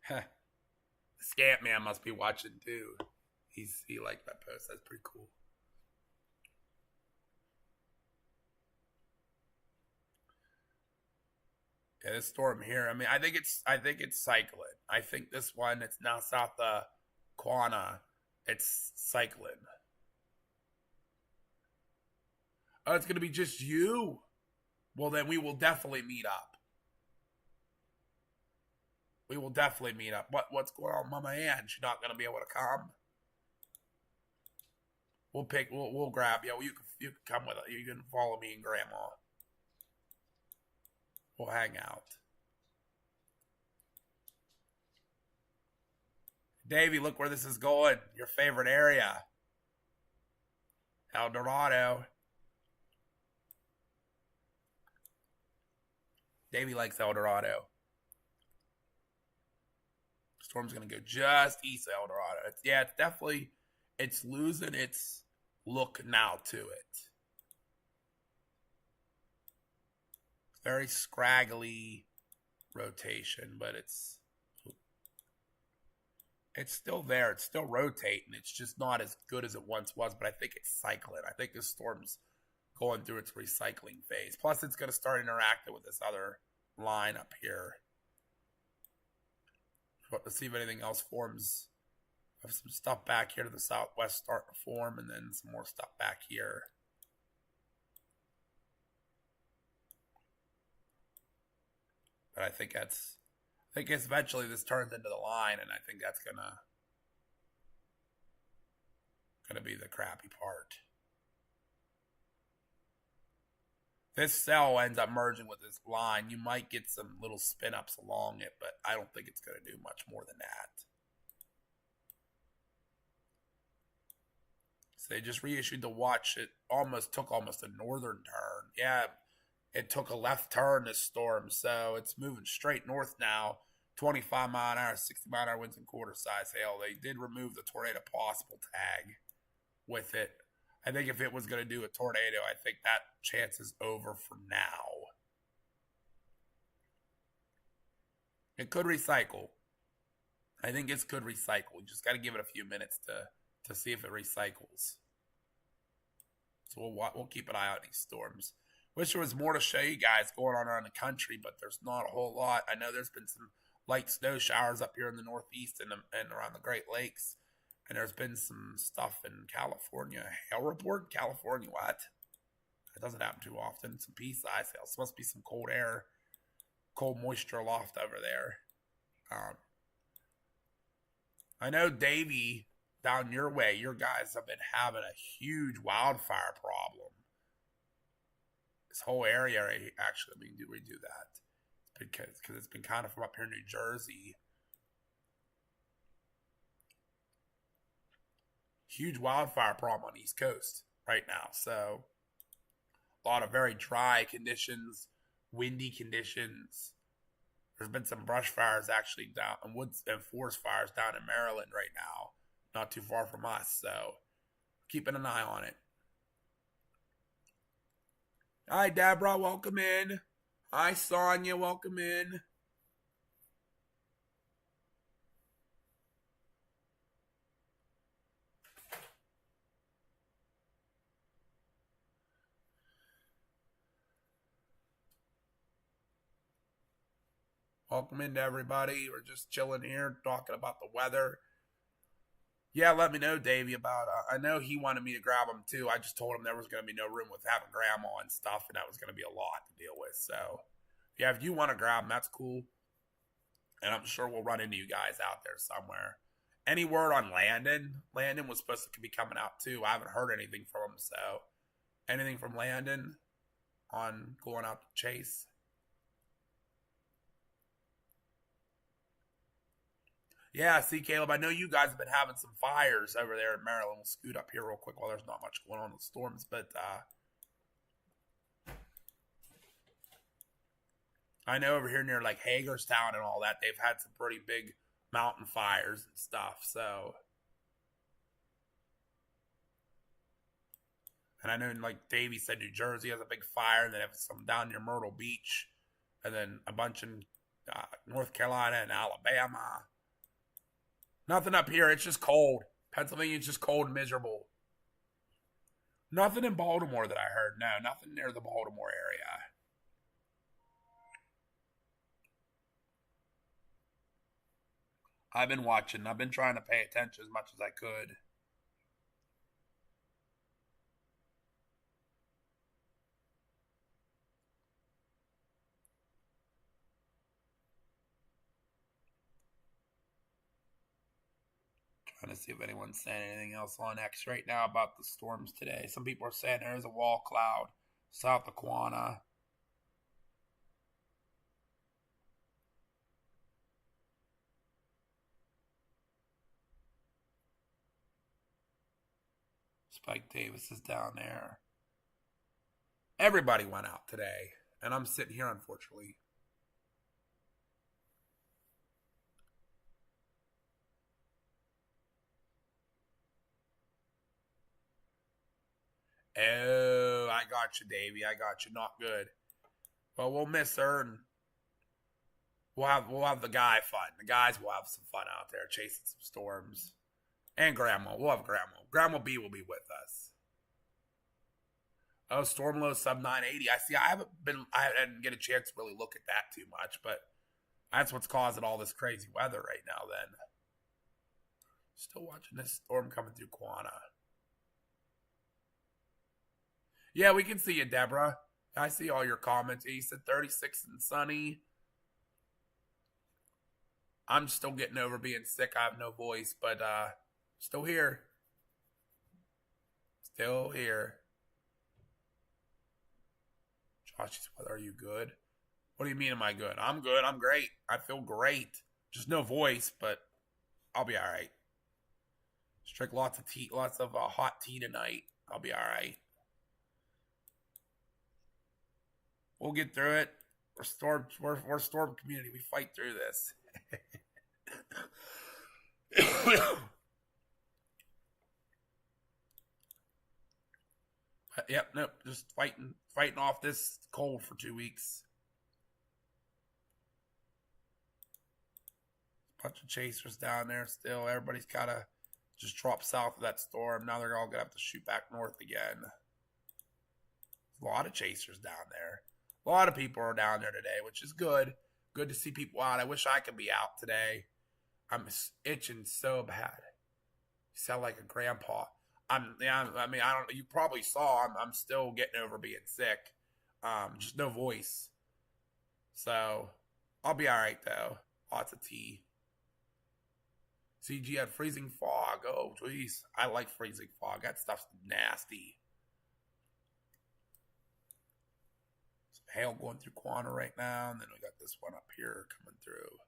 Heh. Scant Man must be watching too. He liked that post. That's pretty cool. Yeah, this storm here. I mean, I think it's cycling. I think this one, it's now south of Quanah. It's cycling. Oh, it's gonna be just you. Well, then we will definitely meet up. We will definitely meet up. What's going on, Mama Ann? She's not gonna be able to come. We'll grab you. You can come with us. You can follow me and Grandma. We'll hang out. Davey, look where this is going. Your favorite area. El Dorado. Davey likes El Dorado. Storm's going to go just east of El Dorado. It's definitely, it's losing its look now to it. Very scraggly rotation, but it's still there. It's still rotating. It's just not as good as it once was, but I think it's cycling. I think this storm's going through its recycling phase. Plus, it's going to start interacting with this other line up here. Let's see if anything else forms. I have some stuff back here to the southwest starting to form, and then some more stuff back here. But I think eventually this turns into the line, and I think that's gonna be the crappy part. This cell ends up merging with this line. You might get some little spin ups along it, but I don't think it's going to do much more than that. So they just reissued the watch. It took almost a northern turn. Yeah, it took a left turn this storm, so it's moving straight north now. 25 mile an hour, 60 mile an hour winds and quarter size hail. They did remove the tornado possible tag with it. I think if it was going to do a tornado, I think that chance is over for now. It could recycle. I think it could recycle. You just got to give it a few minutes to see if it recycles. So we'll keep an eye on these storms. Wish there was more to show you guys going on around the country, but there's not a whole lot. I know there's been some light snow showers up here in the Northeast and around the Great Lakes. And there's been some stuff in California. Hail report? California, what? That doesn't happen too often. Some pea-sized hail. So must be some cold air, cold moisture aloft over there. I know Davey, down your way, your guys have been having a huge wildfire problem. This whole area, actually, let me redo that. Because it's been kind of from up here in New Jersey. Huge wildfire problem on the East Coast right now. So a lot of very dry conditions, windy conditions. There's been some brush fires actually down and woods and forest fires down in Maryland right now, not too far from us. So keeping an eye on it. Hi, Deborah. Welcome in. Hi, Sonia. Welcome in. Welcome into everybody. We're just chilling here, talking about the weather. Yeah, let me know, Davey, about. I know he wanted me to grab him too. I just told him there was going to be no room with having grandma and stuff, and that was going to be a lot to deal with. So, yeah, if you want to grab him, that's cool. And I'm sure we'll run into you guys out there somewhere. Any word on Landon? Landon was supposed to be coming out too. I haven't heard anything from him. So, anything from Landon on going out to chase? Yeah, see, Caleb, I know you guys have been having some fires over there in Maryland. We'll scoot up here real quick while there's not much going on with storms, but I know over here near like Hagerstown and all that, they've had some pretty big mountain fires and stuff. So, and I know, like Davey said, New Jersey has a big fire, and they have some down near Myrtle Beach, and then a bunch in North Carolina and Alabama. Nothing up here. It's just cold. Pennsylvania's just cold and miserable. Nothing in Baltimore that I heard. No, nothing near the Baltimore area. I've been watching. I've been trying to pay attention as much as I could. Trying to see if anyone's saying anything else on X right now about the storms today. Some people are saying there's a wall cloud south of Quanah. Spike Davis is down there. Everybody went out today, and I'm sitting here, unfortunately. Oh, I got you, Davey. I got you. Not good. Well, we'll miss her, and we'll have the guy fun. The guys will have some fun out there chasing some storms. And Grandma. We'll have Grandma. Grandma B will be with us. Oh, storm low sub 980. I didn't get a chance to really look at that too much, but that's what's causing all this crazy weather right now then. Still watching this storm coming through Quanah. Yeah, we can see you, Deborah. I see all your comments. You said 36 and sunny. I'm still getting over being sick. I have no voice, but still here. Still here. Josh, are you good? What do you mean, am I good? I'm good. I'm great. I feel great. Just no voice, but I'll be all right. Just drink lots of tea, lots of hot tea tonight. I'll be all right. We'll get through it. We're a storm community. We fight through this. Yep, nope. Just fighting off this cold for 2 weeks. Bunch of chasers down there still. Everybody's gotta just drop south of that storm. Now they're all gonna have to shoot back north again. A lot of chasers down there. A lot of people are down there today, which is good. Good to see people out. I wish I could be out today. I'm itching so bad. You sound like a grandpa. I don't. You probably saw. I'm still getting over being sick. Just no voice. So I'll be all right though. Lots of tea. CG had freezing fog. Oh, jeez. I like freezing fog. That stuff's nasty. Hail going through Quanah right now, and then we got this one up here coming through.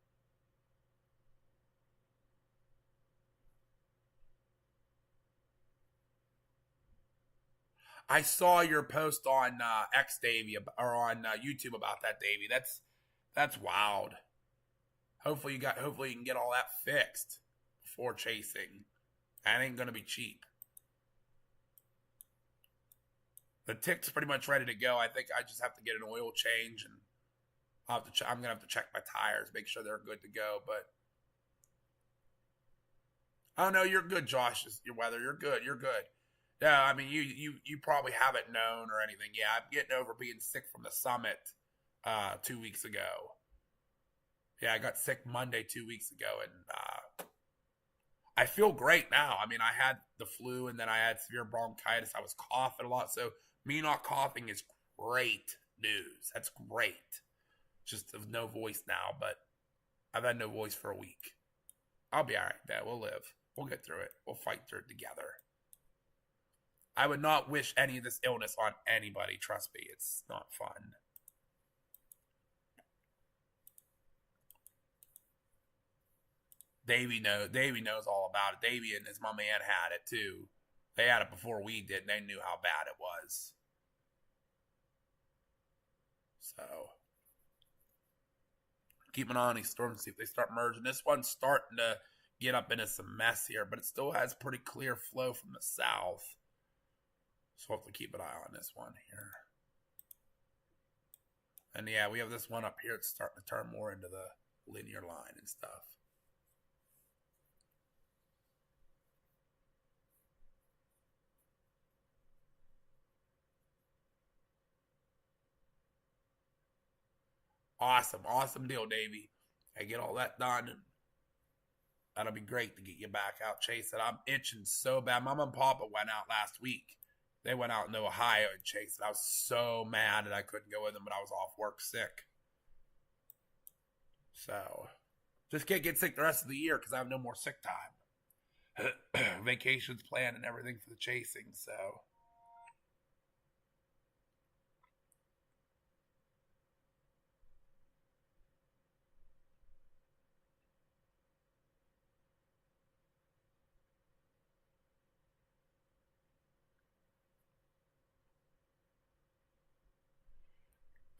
I saw your post on X Davey or on YouTube about that, Davey. That's wild. Hopefully you can get all that fixed before chasing. That ain't gonna be cheap. The tick's pretty much ready to go. I think I just have to get an oil change, and I'm gonna have to check my tires, make sure they're good to go. But oh no, you're good, Josh. Your weather, you're good. You're good. Yeah, I mean you probably haven't known or anything. Yeah, I'm getting over being sick from the summit 2 weeks ago. Yeah, I got sick Monday 2 weeks ago, and I feel great now. I mean, I had the flu, and then I had severe bronchitis. I was coughing a lot, so me not coughing is great news. That's great. Just have no voice now, but I've had no voice for a week. I'll be all right, Dad. We'll live. We'll get through it. We'll fight through it together. I would not wish any of this illness on anybody. Trust me, it's not fun. Davey knows all about it. Davey and his mom Ann had it too. They had it before we did, and they knew how bad it was. So, keep an eye on these storms, see if they start merging. This one's starting to get up into some mess here, but it still has pretty clear flow from the south. So we'll have to keep an eye on this one here. And yeah, we have this one up here. It's starting to turn more into the linear line and stuff. Awesome deal, Davey. I get all that done, and that'll be great to get you back out chasing. I'm itching so bad. Mama and Papa went out last week. They went out in Ohio and chased it. I was so mad that I couldn't go with them, but I was off work sick. So, just can't get sick the rest of the year because I have no more sick time. Vacations planned and everything for the chasing, so.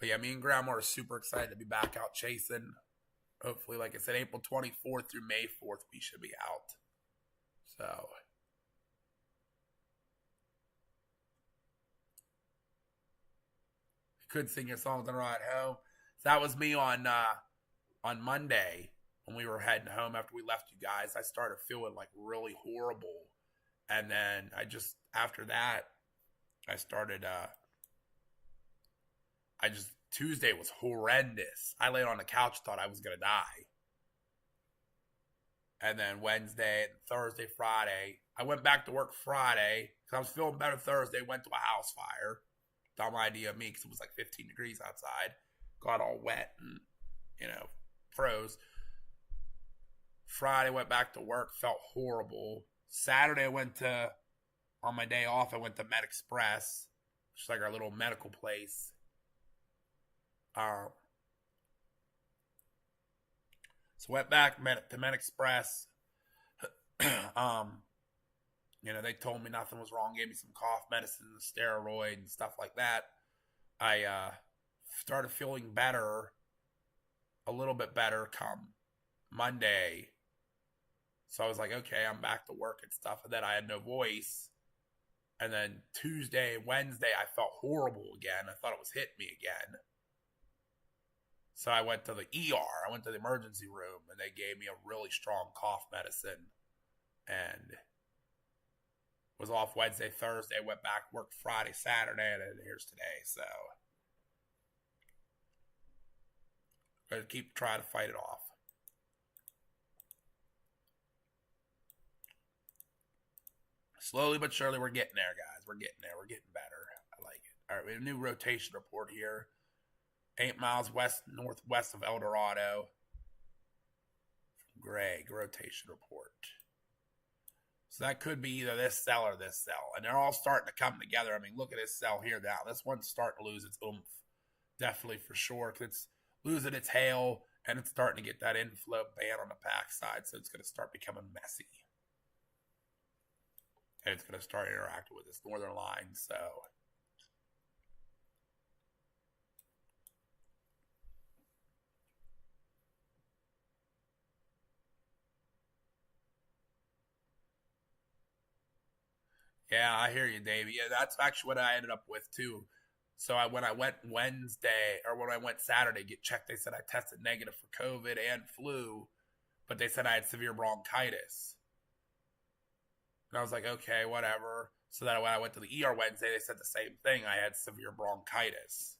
But yeah, me and Grandma are super excited to be back out chasing. Hopefully, like I said, April 24th through May 4th, we should be out. So. Could sing your songs on the ride home. So that was me on Monday when we were heading home after we left you guys. I started feeling like really horrible. And then after that, I started, Tuesday was horrendous. I laid on the couch, thought I was going to die. And then Wednesday, Thursday, Friday, I went back to work Friday because I was feeling better Thursday, went to a house fire. Dumb idea of me because it was like 15 degrees outside. Got all wet and, froze. Friday, went back to work, felt horrible. Saturday, on my day off, I went to Med Express, which is like our little medical place. So went back to Med Express. They told me nothing was wrong, gave me some cough medicine, steroid, and stuff like that. I started feeling better, a little bit better come Monday. So I was like, okay, I'm back to work and stuff. And then I had no voice. And then Tuesday, Wednesday, I felt horrible again. I thought it was hitting me again. So I went to the ER. I went to the emergency room, and they gave me a really strong cough medicine. And was off Wednesday, Thursday, went back, worked Friday, Saturday, and then here's today. So gotta keep trying to fight it off. Slowly but surely, we're getting there, guys. We're getting there. We're getting better. I like it. All right, we have a new rotation report here. 8 miles northwest of El Dorado. Greg, rotation report. So that could be either this cell or this cell. And they're all starting to come together. I mean, look at this cell here now. This one's starting to lose its oomph. Definitely for sure. Because it's losing its hail. And it's starting to get that inflow band on the backside. So it's going to start becoming messy. And it's going to start interacting with this northern line. So Yeah, I hear you, Davey. Yeah, that's actually what I ended up with too. So when I went Wednesday or when I went Saturday to get checked, they said I tested negative for COVID and flu, but they said I had severe bronchitis. And I was like, okay, whatever. So then when I went to the ER Wednesday, they said the same thing. I had severe bronchitis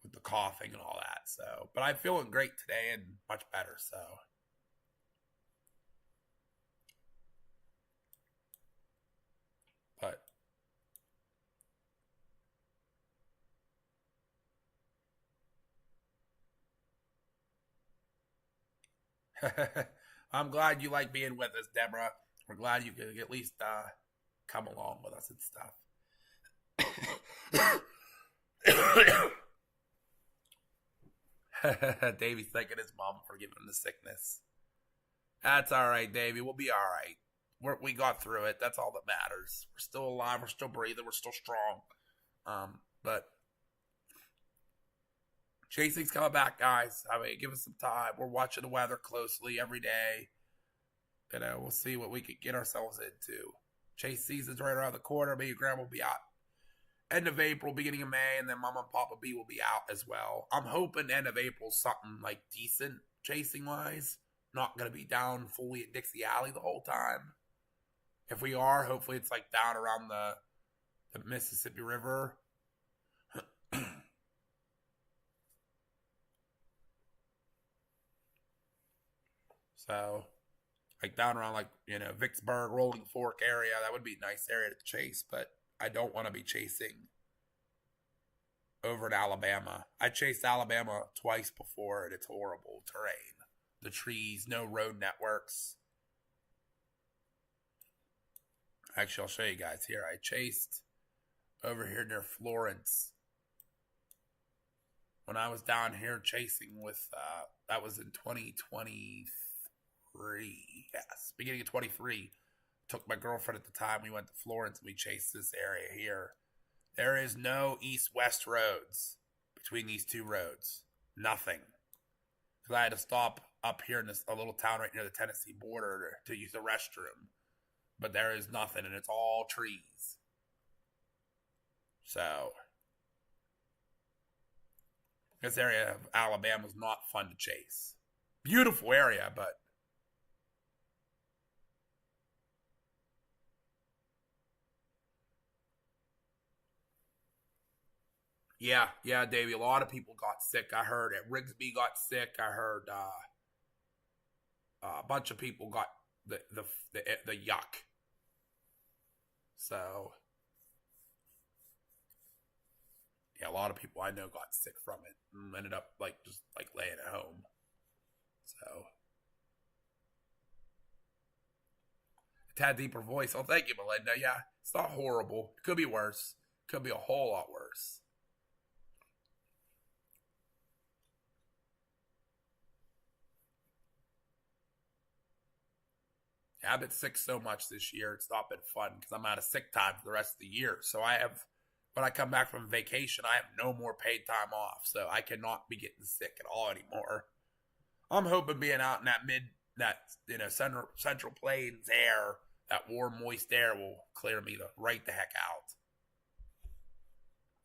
with the coughing and all that. So, but I'm feeling great today and much better. So, but I'm glad you like being with us, Deborah. We're glad you could at least come along with us and stuff. Davey's thanking his mom for giving him the sickness. That's all right, Davey. We'll be all right. We got through it. That's all that matters. We're still alive. We're still breathing. We're still strong. But chasing's coming back, guys. I mean, give us some time. We're watching the weather closely every day. You know, we'll see what we can get ourselves into. Chase season's right around the corner. Me and Grandma will be out end of April, beginning of May, and then Mama and Papa B will be out as well. I'm hoping end of April something like decent chasing wise. Not going to be down fully at Dixie Alley the whole time. If we are, hopefully it's like down around the Mississippi River. So, like down around like, you know, Vicksburg, Rolling Fork area, that would be a nice area to chase, but I don't want to be chasing over in Alabama. I chased Alabama twice before, and it's horrible terrain. The trees, no road networks. Actually, I'll show you guys here. I chased over here near Florence. When I was down here chasing with, that was in 2023. Yes, beginning of 23. Took my girlfriend at the time. We went to Florence and we chased this area here. There is no east-west roads between these two roads. Nothing. Because I had to stop up here in a little town right near the Tennessee border to use the restroom. But there is nothing, and it's all trees. So, this area of Alabama is not fun to chase. Beautiful area, but yeah, Davey. A lot of people got sick. I heard it. Rigsby got sick. I heard a bunch of people got the yuck. So yeah, a lot of people I know got sick from it and ended up just laying at home. So a tad deeper voice. Oh, thank you, Melinda. Yeah, it's not horrible. It could be worse. Could be a whole lot worse. I've been sick so much this year. It's not been fun because I'm out of sick time for the rest of the year. So when I come back from vacation, I have no more paid time off. So I cannot be getting sick at all anymore. I'm hoping being out in central plains air, that warm, moist air will clear me right the heck out.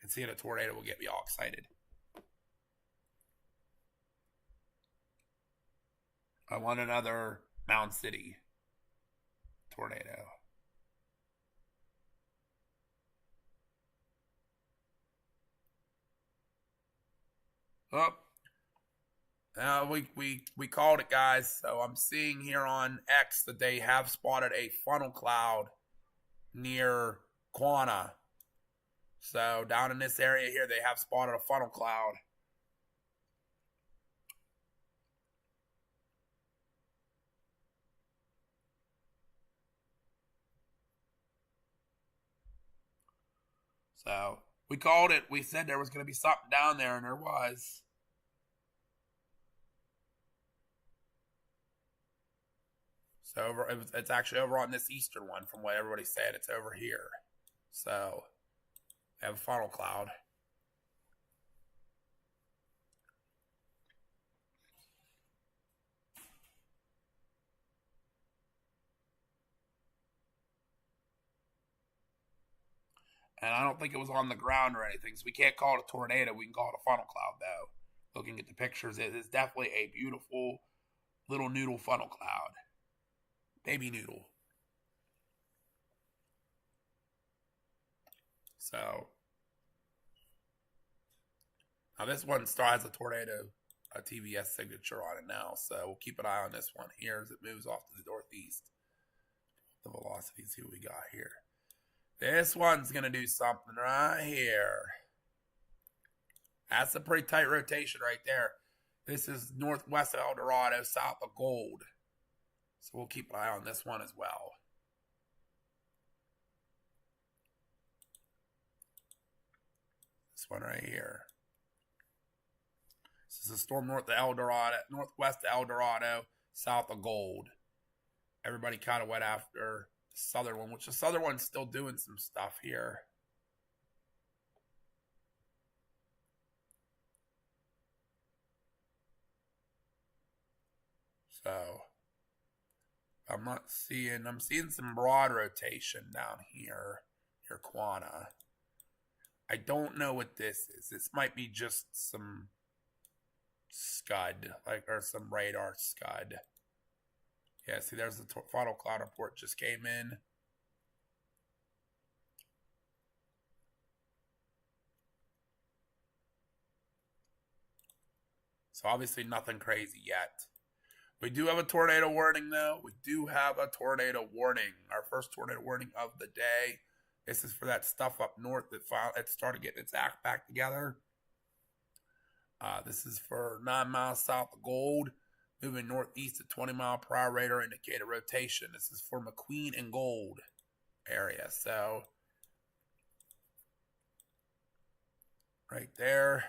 And seeing a tornado will get me all excited. I want another Mound City tornado. Oh, we called it, guys. So I'm seeing here on X that they have spotted a funnel cloud near Quanah. So down in this area here, they have spotted a funnel cloud. So we called it. We said there was going to be something down there, and there was. So it's actually over on this eastern one, from what everybody said. It's over here. So I have a funnel cloud. And I don't think it was on the ground or anything, so we can't call it a tornado. We can call it a funnel cloud, though. Looking at the pictures, it is definitely a beautiful little noodle funnel cloud. Baby noodle. So, now this one still has a tornado, a TVS signature on it now. So we'll keep an eye on this one here as it moves off to the northeast. The velocity, see what we got here. This one's going to do something right here. That's a pretty tight rotation right there. This is northwest of El Dorado, south of Gold. So we'll keep an eye on this one as well. This one right here. This is a storm north of El Dorado, northwest of El Dorado, south of Gold. Everybody kind of went after the southern one, which the southern one's still doing some stuff here. So I'm seeing some broad rotation down here near Quanah. I don't know what this is. This might be just some scud, or some radar scud. Yeah, see, there's the funnel cloud report just came in. So obviously nothing crazy yet. We do have a tornado warning, though. We do have a tornado warning. Our first tornado warning of the day. This is for that stuff up north that started getting its act back together. This is for 9 miles south of Gold, moving northeast at 20 mile per hour radar indicator rotation. This is for McQueen and Gold area. So, right there.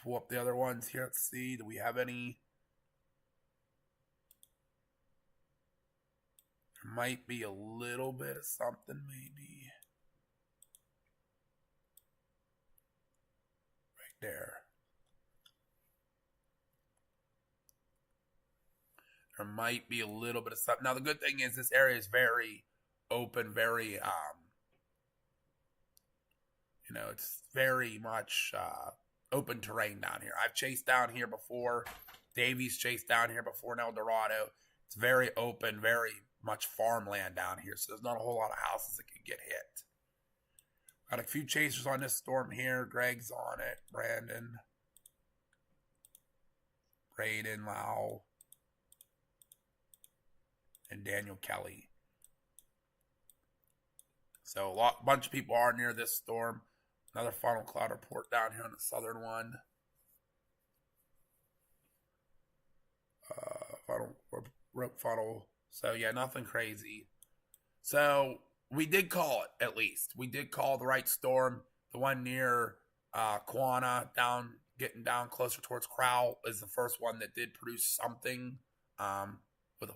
Pull up the other ones here. Let's see. Do we have any? There might be a little bit of something, maybe. Right there. There might be a little bit of something. Now, the good thing is this area is very open, very, it's very much open terrain down here. I've chased down here before. Davies chased down here before in El Dorado. It's very open, very much farmland down here, so there's not a whole lot of houses that can get hit. Got a few chasers on this storm here. Greg's on it. Brandon. Braden, Lau. And Daniel Kelly. So a bunch of people are near this storm. Another funnel cloud report down here on the southern one. Funnel. So yeah, nothing crazy. So we did call it, at least. We did call the right storm. The one near Quanah, getting down closer towards Crowell, is the first one that did produce something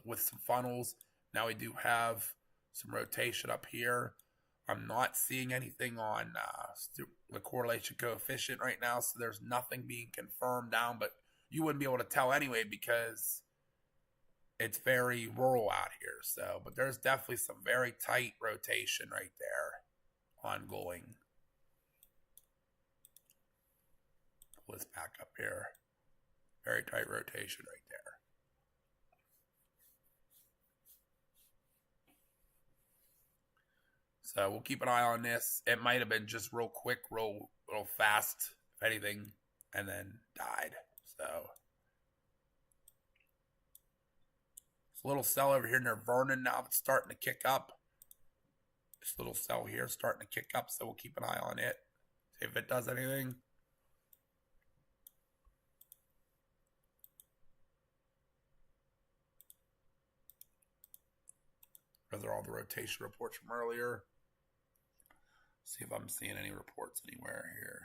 with some funnels. Now we do have some rotation up here. I'm not seeing anything on the correlation coefficient right now, so there's nothing being confirmed down, but you wouldn't be able to tell anyway because it's very rural out here. So, but there's definitely some very tight rotation right there ongoing. Pull this back up here. Very tight rotation right there. So we'll keep an eye on this. It might have been just real quick, real fast, if anything, and then died. So it's a little cell over here near Vernon now that's starting to kick up. This little cell here is starting to kick up, so we'll keep an eye on it. See if it does anything. Those are all the rotation reports from earlier. See if I'm seeing any reports anywhere here.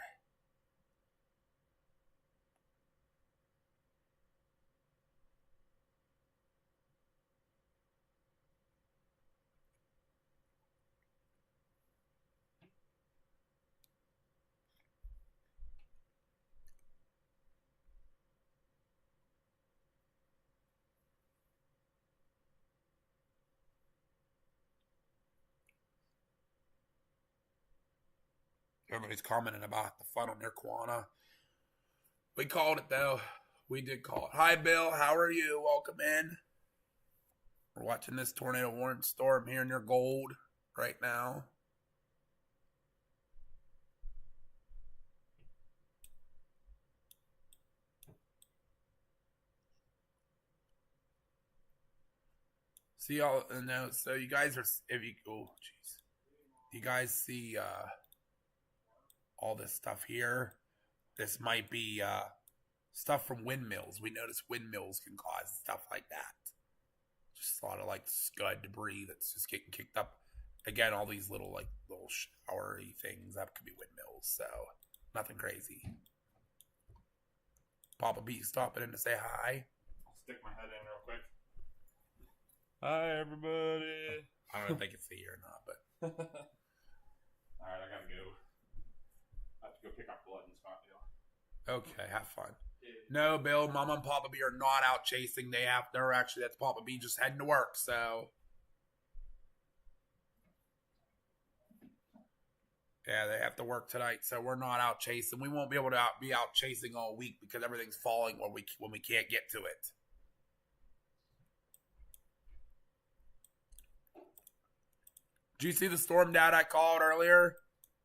Everybody's commenting about the funnel near Quanah. We called it, though. We did call it. Hi, Bill. How are you? Welcome in. We're watching this tornado warning storm here near Gold right now. See all no, so you guys are if you oh jeez. You guys see all this stuff here? This might be stuff from windmills. We notice windmills can cause stuff like that. Just a lot of like scud debris that's just getting kicked up. Again, all these little showery things that could be windmills. So nothing crazy. Papa B stopping in to say hi. I'll stick my head in real quick. Hi, everybody. I don't know if they can see you or not, but all right, I gotta go. I have to go pick up blood in Scottsdale. Okay, have fun. No, Bill, Mama and Papa B are not out chasing. They're actually, that's Papa B just heading to work, so. Yeah, they have to work tonight, so we're not out chasing. We won't be able to be out chasing all week because everything's falling when we can't get to it. Did you see the storm dad I called earlier?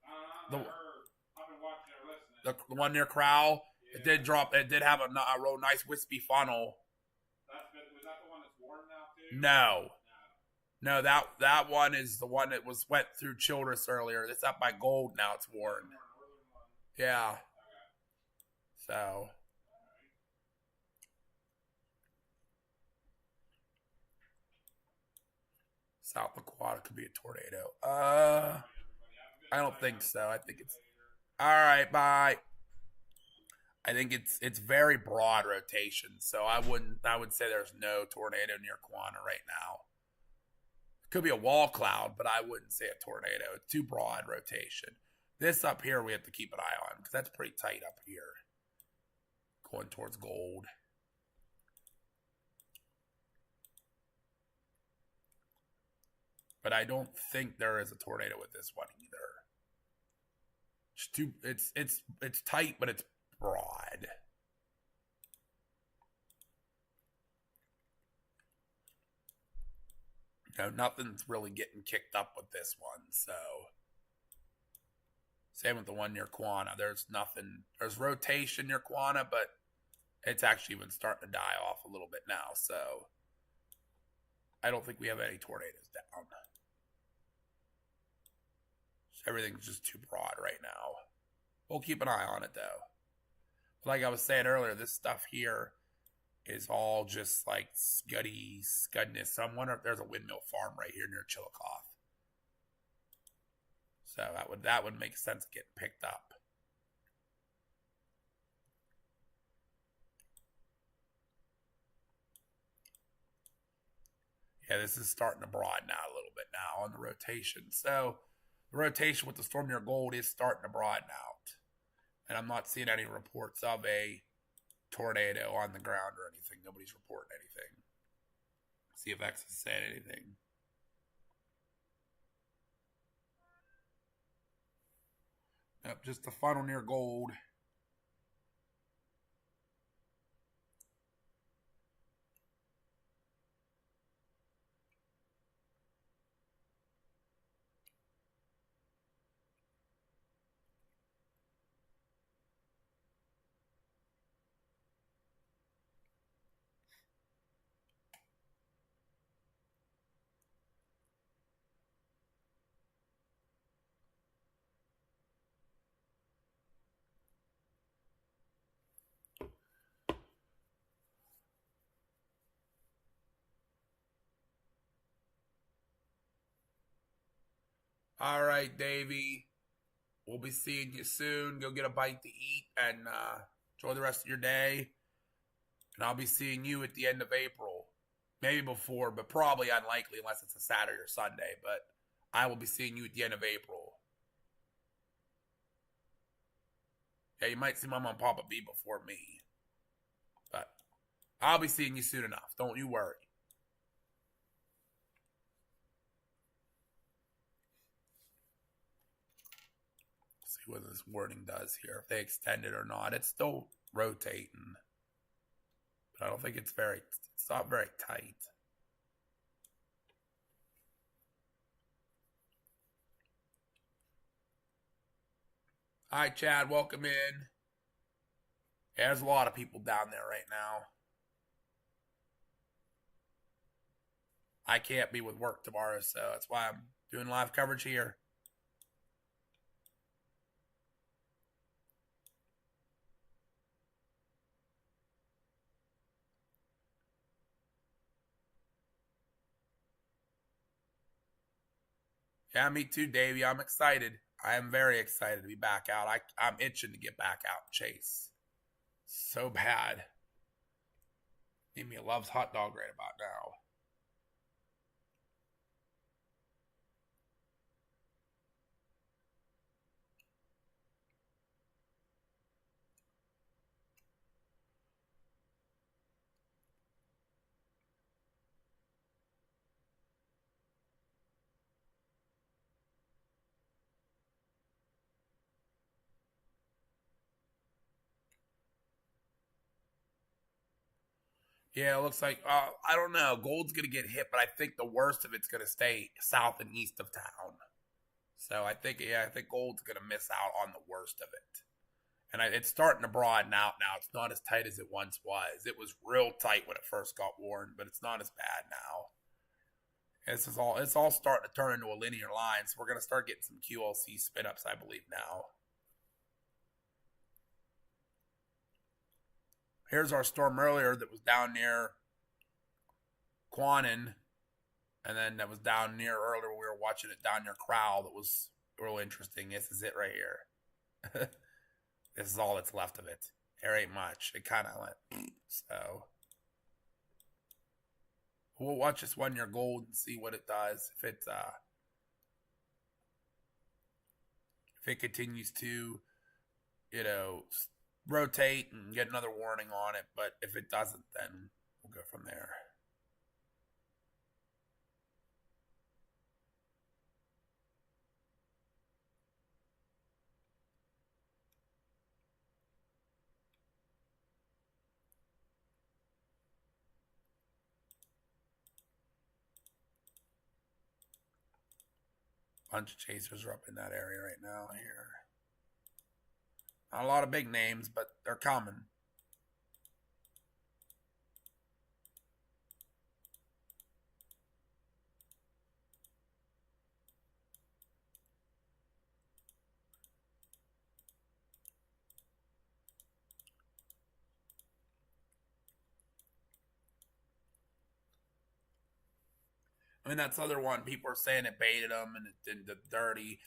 I've been watching or listening. The one near Crowell? Yeah. It did drop. It did have a real nice wispy funnel. Was that the one that's warm now too? No, that one is the one that went through Childress earlier. It's up by Gold now. It's worn. Yeah. Okay. So. South Aquata could be a tornado. I don't think so. I think it's all right. Bye. I think it's very broad rotation, so I would say there's no tornado near Quanah right now. It could be a wall cloud, but I wouldn't say a tornado. It's too broad rotation. This up here we have to keep an eye on because that's pretty tight up here, going towards Gold. But I don't think there is a tornado with this one either. It's tight, but it's broad. No, nothing's really getting kicked up with this one, so. Same with the one near Quanah. There's nothing. There's rotation near Quanah, but it's actually even starting to die off a little bit now, so. I don't think we have any tornadoes down. Everything's just too broad right now. We'll keep an eye on it, though. Like I was saying earlier, this stuff here is all just like scudness. So I'm wondering if there's a windmill farm right here near Chillicothe. So that would make sense getting picked up. Yeah, this is starting to broaden out a little bit now on the rotation. So the rotation with the storm near Gold is starting to broaden out. And I'm not seeing any reports of a tornado on the ground or anything. Nobody's reporting anything. See if X is saying anything. Nope, just the funnel near Gold. All right, Davey. We'll be seeing you soon. Go get a bite to eat and enjoy the rest of your day. And I'll be seeing you at the end of April. Maybe before, but probably unlikely unless it's a Saturday or Sunday. But I will be seeing you at the end of April. Yeah, you might see Mama and Papa B before me. But I'll be seeing you soon enough. Don't you worry. See what this warning does here. If they extend it or not. It's still rotating. But I don't think it's not very tight. Hi, Chad. Welcome in. Yeah, there's a lot of people down there right now. I can't be with work tomorrow, so that's why I'm doing live coverage here. Yeah, me too, Davey. I'm excited. I am very excited to be back out. I'm itching to get back out and chase. So bad. Amy loves hot dog right about now. Yeah, it looks like, I don't know. Gold's going to get hit, but I think the worst of it's going to stay south and east of town. So I think gold's going to miss out on the worst of it. And it's starting to broaden out now. It's not as tight as it once was. It was real tight when it first got warned, but it's not as bad now. It's all starting to turn into a linear line, so we're going to start getting some QLC spin-ups, I believe, now. Here's our storm earlier that was down near Quanon, and then that was down near earlier. We were watching it down near Crowell. That was real interesting. This is it right here. This is all that's left of it. There ain't much. It kind of went, so. We'll watch this 1 year gold and see what it does. If it continues to, rotate and get another warning on it. But if it doesn't, then we'll go from there. Bunch of chasers are up in that area right now here. Not a lot of big names, but they're coming. I mean, that's the other one. People are saying it baited them and it did the dirty.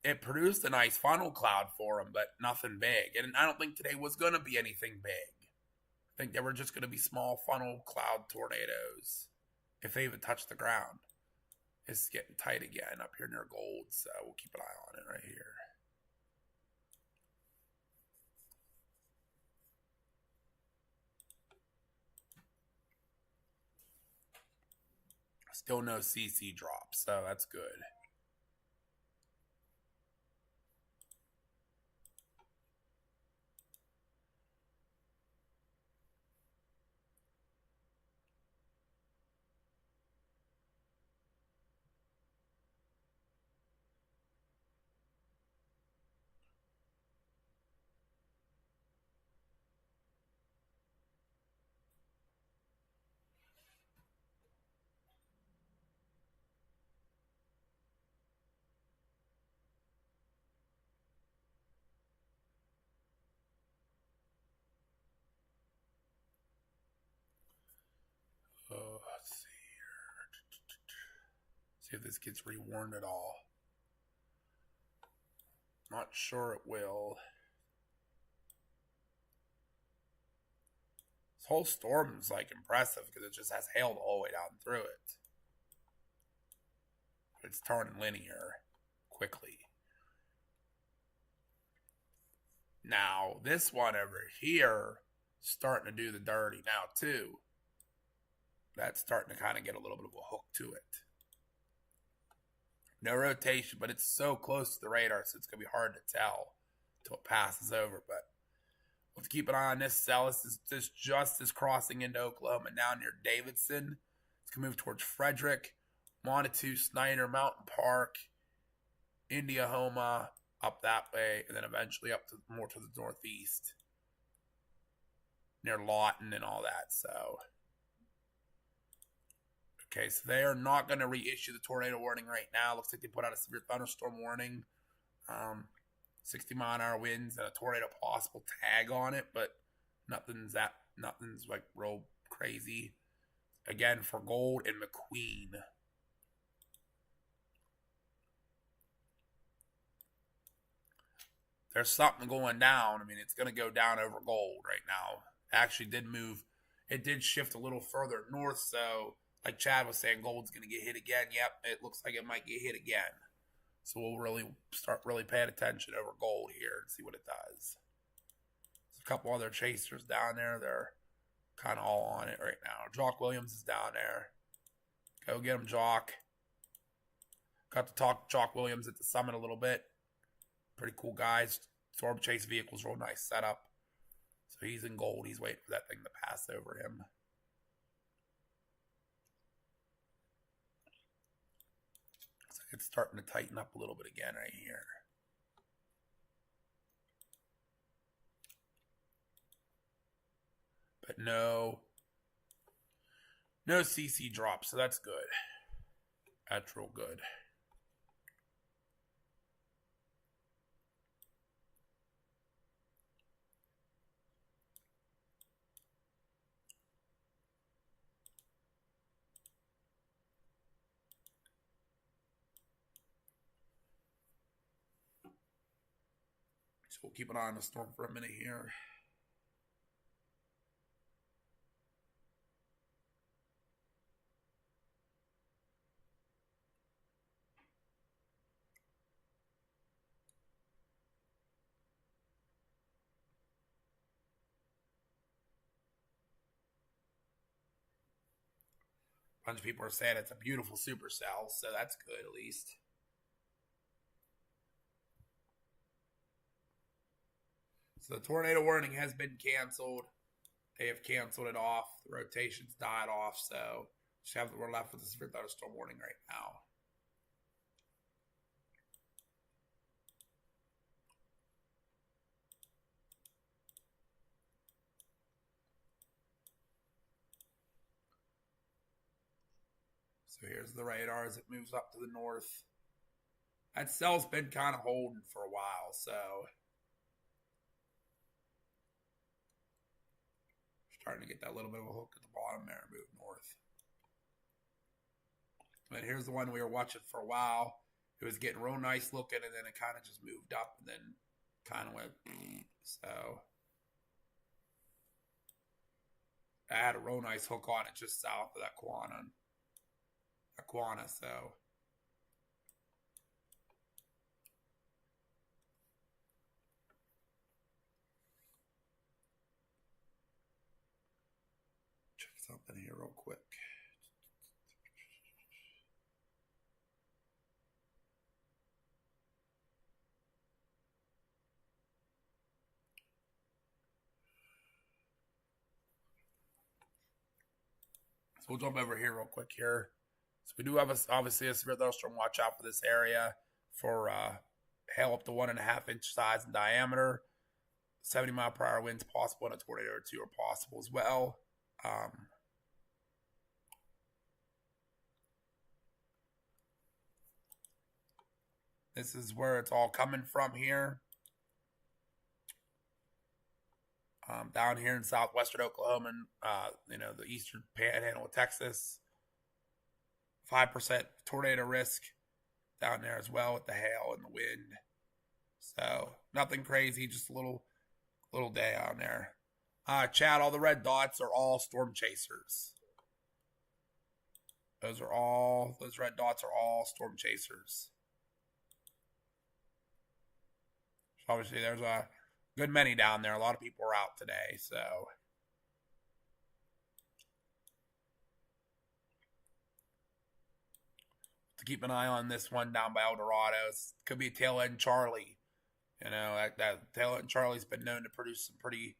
It produced a nice funnel cloud for them, but nothing big. And I don't think today was going to be anything big. I think they were just going to be small funnel cloud tornadoes if they even touch the ground. It's getting tight again up here near gold, so we'll keep an eye on it right here. Still no CC drop, so that's good. Let's see here. See if this gets rewarned at all. Not sure it will. This whole storm is like impressive because it just has hail the whole way down through it. It's turning linear quickly. Now, this one over here is starting to do the dirty now too. That's starting to kind of get a little bit of a hook to it. No rotation, but it's so close to the radar, so it's going to be hard to tell until it passes over. But we'll have to keep an eye on this cell. This just is crossing into Oklahoma now near Davidson. It's going to move towards Frederick, Montague, Snyder, Mountain Park, Indiahoma, up that way, and then eventually up to more to the northeast near Lawton and all that. So, okay, so they are not going to reissue the tornado warning right now. Looks like they put out a severe thunderstorm warning, 60-mile-an-hour winds and a tornado possible tag on it, but nothing's like real crazy. Again, for Gold and McQueen. There's something going down. I mean, it's going to go down over Gold right now. It actually did move. It did shift a little further north, so like Chad was saying, Gold's going to get hit again. Yep, it looks like it might get hit again. So we'll really start paying attention over Gold here and see what it does. There's a couple other chasers down there. They're kind of all on it right now. Jock Williams is down there. Go get him, Jock. Got to talk to Jock Williams at the summit a little bit. Pretty cool guys. Storm chase vehicles, real nice setup. So he's in Gold. He's waiting for that thing to pass over him. So it's starting to tighten up a little bit again right here. But no CC drop, so that's good. That's real good. So we'll keep an eye on the storm for a minute here. A bunch of people are saying it's a beautiful supercell, so that's good at least. So the tornado warning has been canceled. They have canceled it off. The rotations died off, so we're left with the severe thunderstorm warning right now. So here's the radar as it moves up to the north. That cell's been kind of holding for a while, so starting to get that little bit of a hook at the bottom there and move north. But here's the one we were watching for a while. It was getting real nice looking, and then it kind of just moved up and then kind of went, so I had a real nice hook on it just south of that Quanah, so check something here real quick. So we'll jump over here real quick here. So we do have obviously a severe thunderstorm watch out for this area for hail up to 1.5 inch size in diameter. 70-mile-per-hour winds possible, and a tornado or two are possible as well. This is where it's all coming from here. Down here in southwestern Oklahoma, the eastern panhandle of Texas. 5% tornado risk down there as well with the hail and the wind. So nothing crazy, just a little day on there. Chad, all the red dots are all storm chasers. Those red dots are all storm chasers. So obviously there's a good many down there. A lot of people are out today, so to keep an eye on this one down by El Dorado. Could be a tail end Charlie. You know, that tail end Charlie's been known to produce some pretty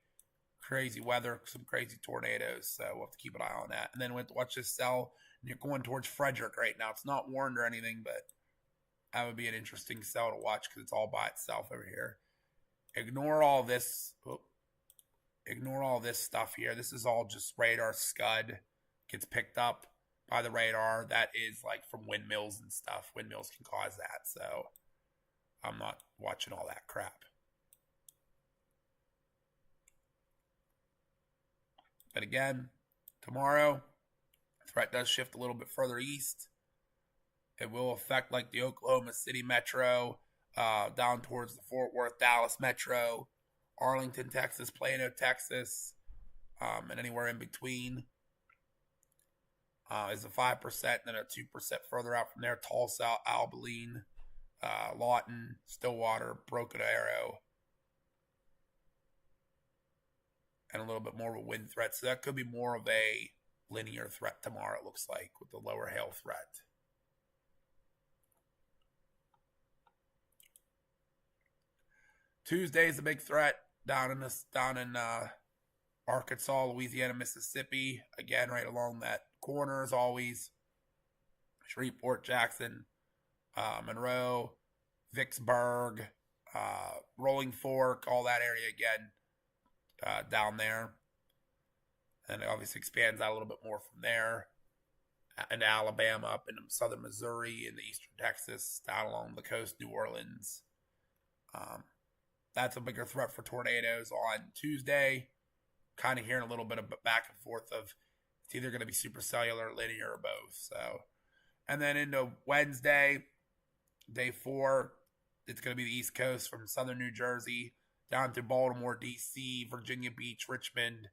crazy weather, some crazy tornadoes. So we'll have to keep an eye on that. And then we'll have to watch this cell. And you're going towards Frederick right now. It's not warned or anything, but that would be an interesting cell to watch because it's all by itself over here. Ignore all this. Ignore all this stuff here. This is all just radar scud. Gets picked up by the radar. That is like from windmills and stuff. Windmills can cause that. So I'm not watching all that crap. But again, tomorrow, the threat does shift a little bit further east. It will affect like the Oklahoma City metro, down towards the Fort Worth, Dallas metro, Arlington, Texas, Plano, Texas, and anywhere in between. Is a 5%, then a 2% further out from there. Tulsa, Abilene, Lawton, Stillwater, Broken Arrow, and a little bit more of a wind threat. So that could be more of a linear threat tomorrow, it looks like, with the lower hail threat. Tuesday is a big threat down in Arkansas, Louisiana, Mississippi. Again, right along that corner as always. Shreveport, Jackson, Monroe, Vicksburg, Rolling Fork, all that area again down there. And it obviously expands out a little bit more from there into Alabama, up into southern Missouri, into eastern Texas, down along the coast, New Orleans. That's a bigger threat for tornadoes on Tuesday. Kind of hearing a little bit of back and forth of it's either going to be supercellular, linear, or both. So, and then into Wednesday, day 4, it's going to be the East Coast from southern New Jersey down through Baltimore, D.C., Virginia Beach, Richmond,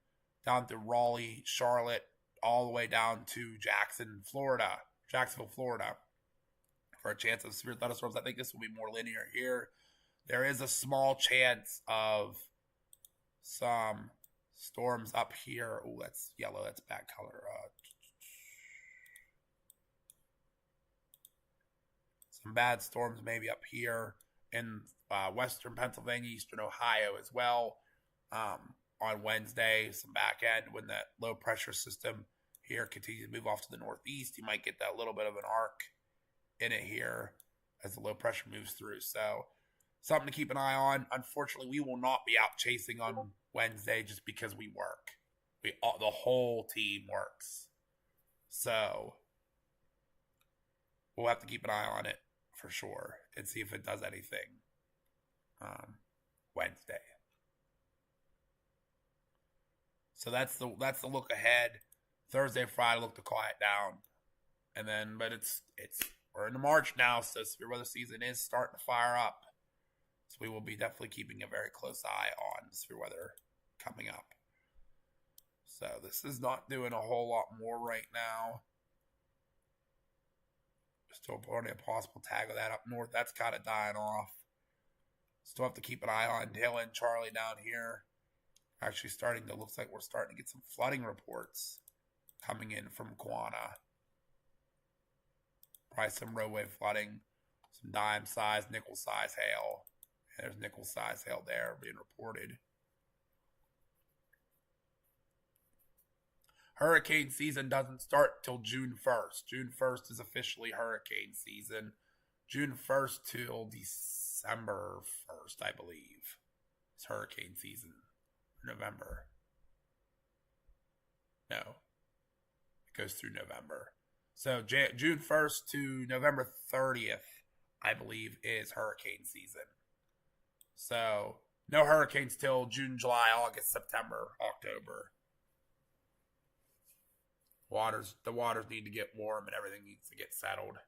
down through Raleigh, Charlotte, all the way down to Jacksonville, Florida, for a chance of severe thunderstorms. I think this will be more linear here. There is a small chance of some storms up here. Oh, that's yellow. That's bad color. Some bad storms maybe up here in western Pennsylvania, eastern Ohio as well. On Wednesday, some back end when that low pressure system here continues to move off to the northeast. You might get that little bit of an arc in it here as the low pressure moves through. So something to keep an eye on. Unfortunately, we will not be out chasing on Wednesday just because we work. The whole team works. So we'll have to keep an eye on it for sure and see if it does anything Wednesday. So that's the look ahead. Thursday, Friday look to quiet down. And then, but we're into March now, so severe weather season is starting to fire up. So we will be definitely keeping a very close eye on severe weather coming up. So this is not doing a whole lot more right now. Still plenty of possible tag of that up north. That's kind of dying off. Still have to keep an eye on tail end Charlie down here. Actually looks like we're starting to get some flooding reports coming in from Quanah. Probably some roadway flooding, some dime size, nickel size hail. There's nickel size hail there being reported. Hurricane season doesn't start till June 1st. June 1st is officially hurricane season. June 1st till December 1st, I believe. It's hurricane season. November. No. It goes through November. So June 1st to November 30th, I believe, is hurricane season. So no hurricanes till June, July, August, September, October. The waters need to get warm and everything needs to get settled.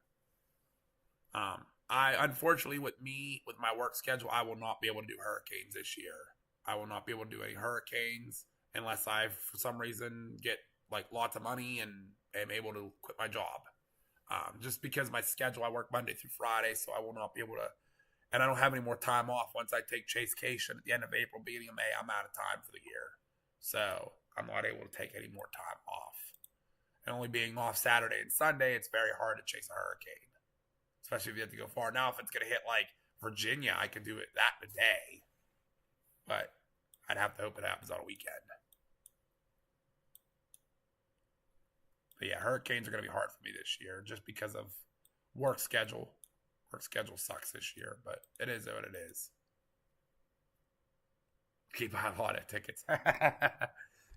I unfortunately with my work schedule, I will not be able to do hurricanes this year. I will not be able to do any hurricanes unless I, for some reason, get like lots of money and am able to quit my job. Just because my schedule, I work Monday through Friday, so I will not be able to, and I don't have any more time off. Once I take Chasecation at the end of April, beginning of May, I'm out of time for the year. So I'm not able to take any more time off. And only being off Saturday and Sunday, it's very hard to chase a hurricane. especially if you have to go far. Now, if it's going to hit like Virginia, I could do it that in a day, but I'd have to hope it happens on a weekend. But yeah, hurricanes are going to be hard for me this year just because of work schedule. Work schedule sucks this year, but it is what it is. Keep buying a lot of tickets.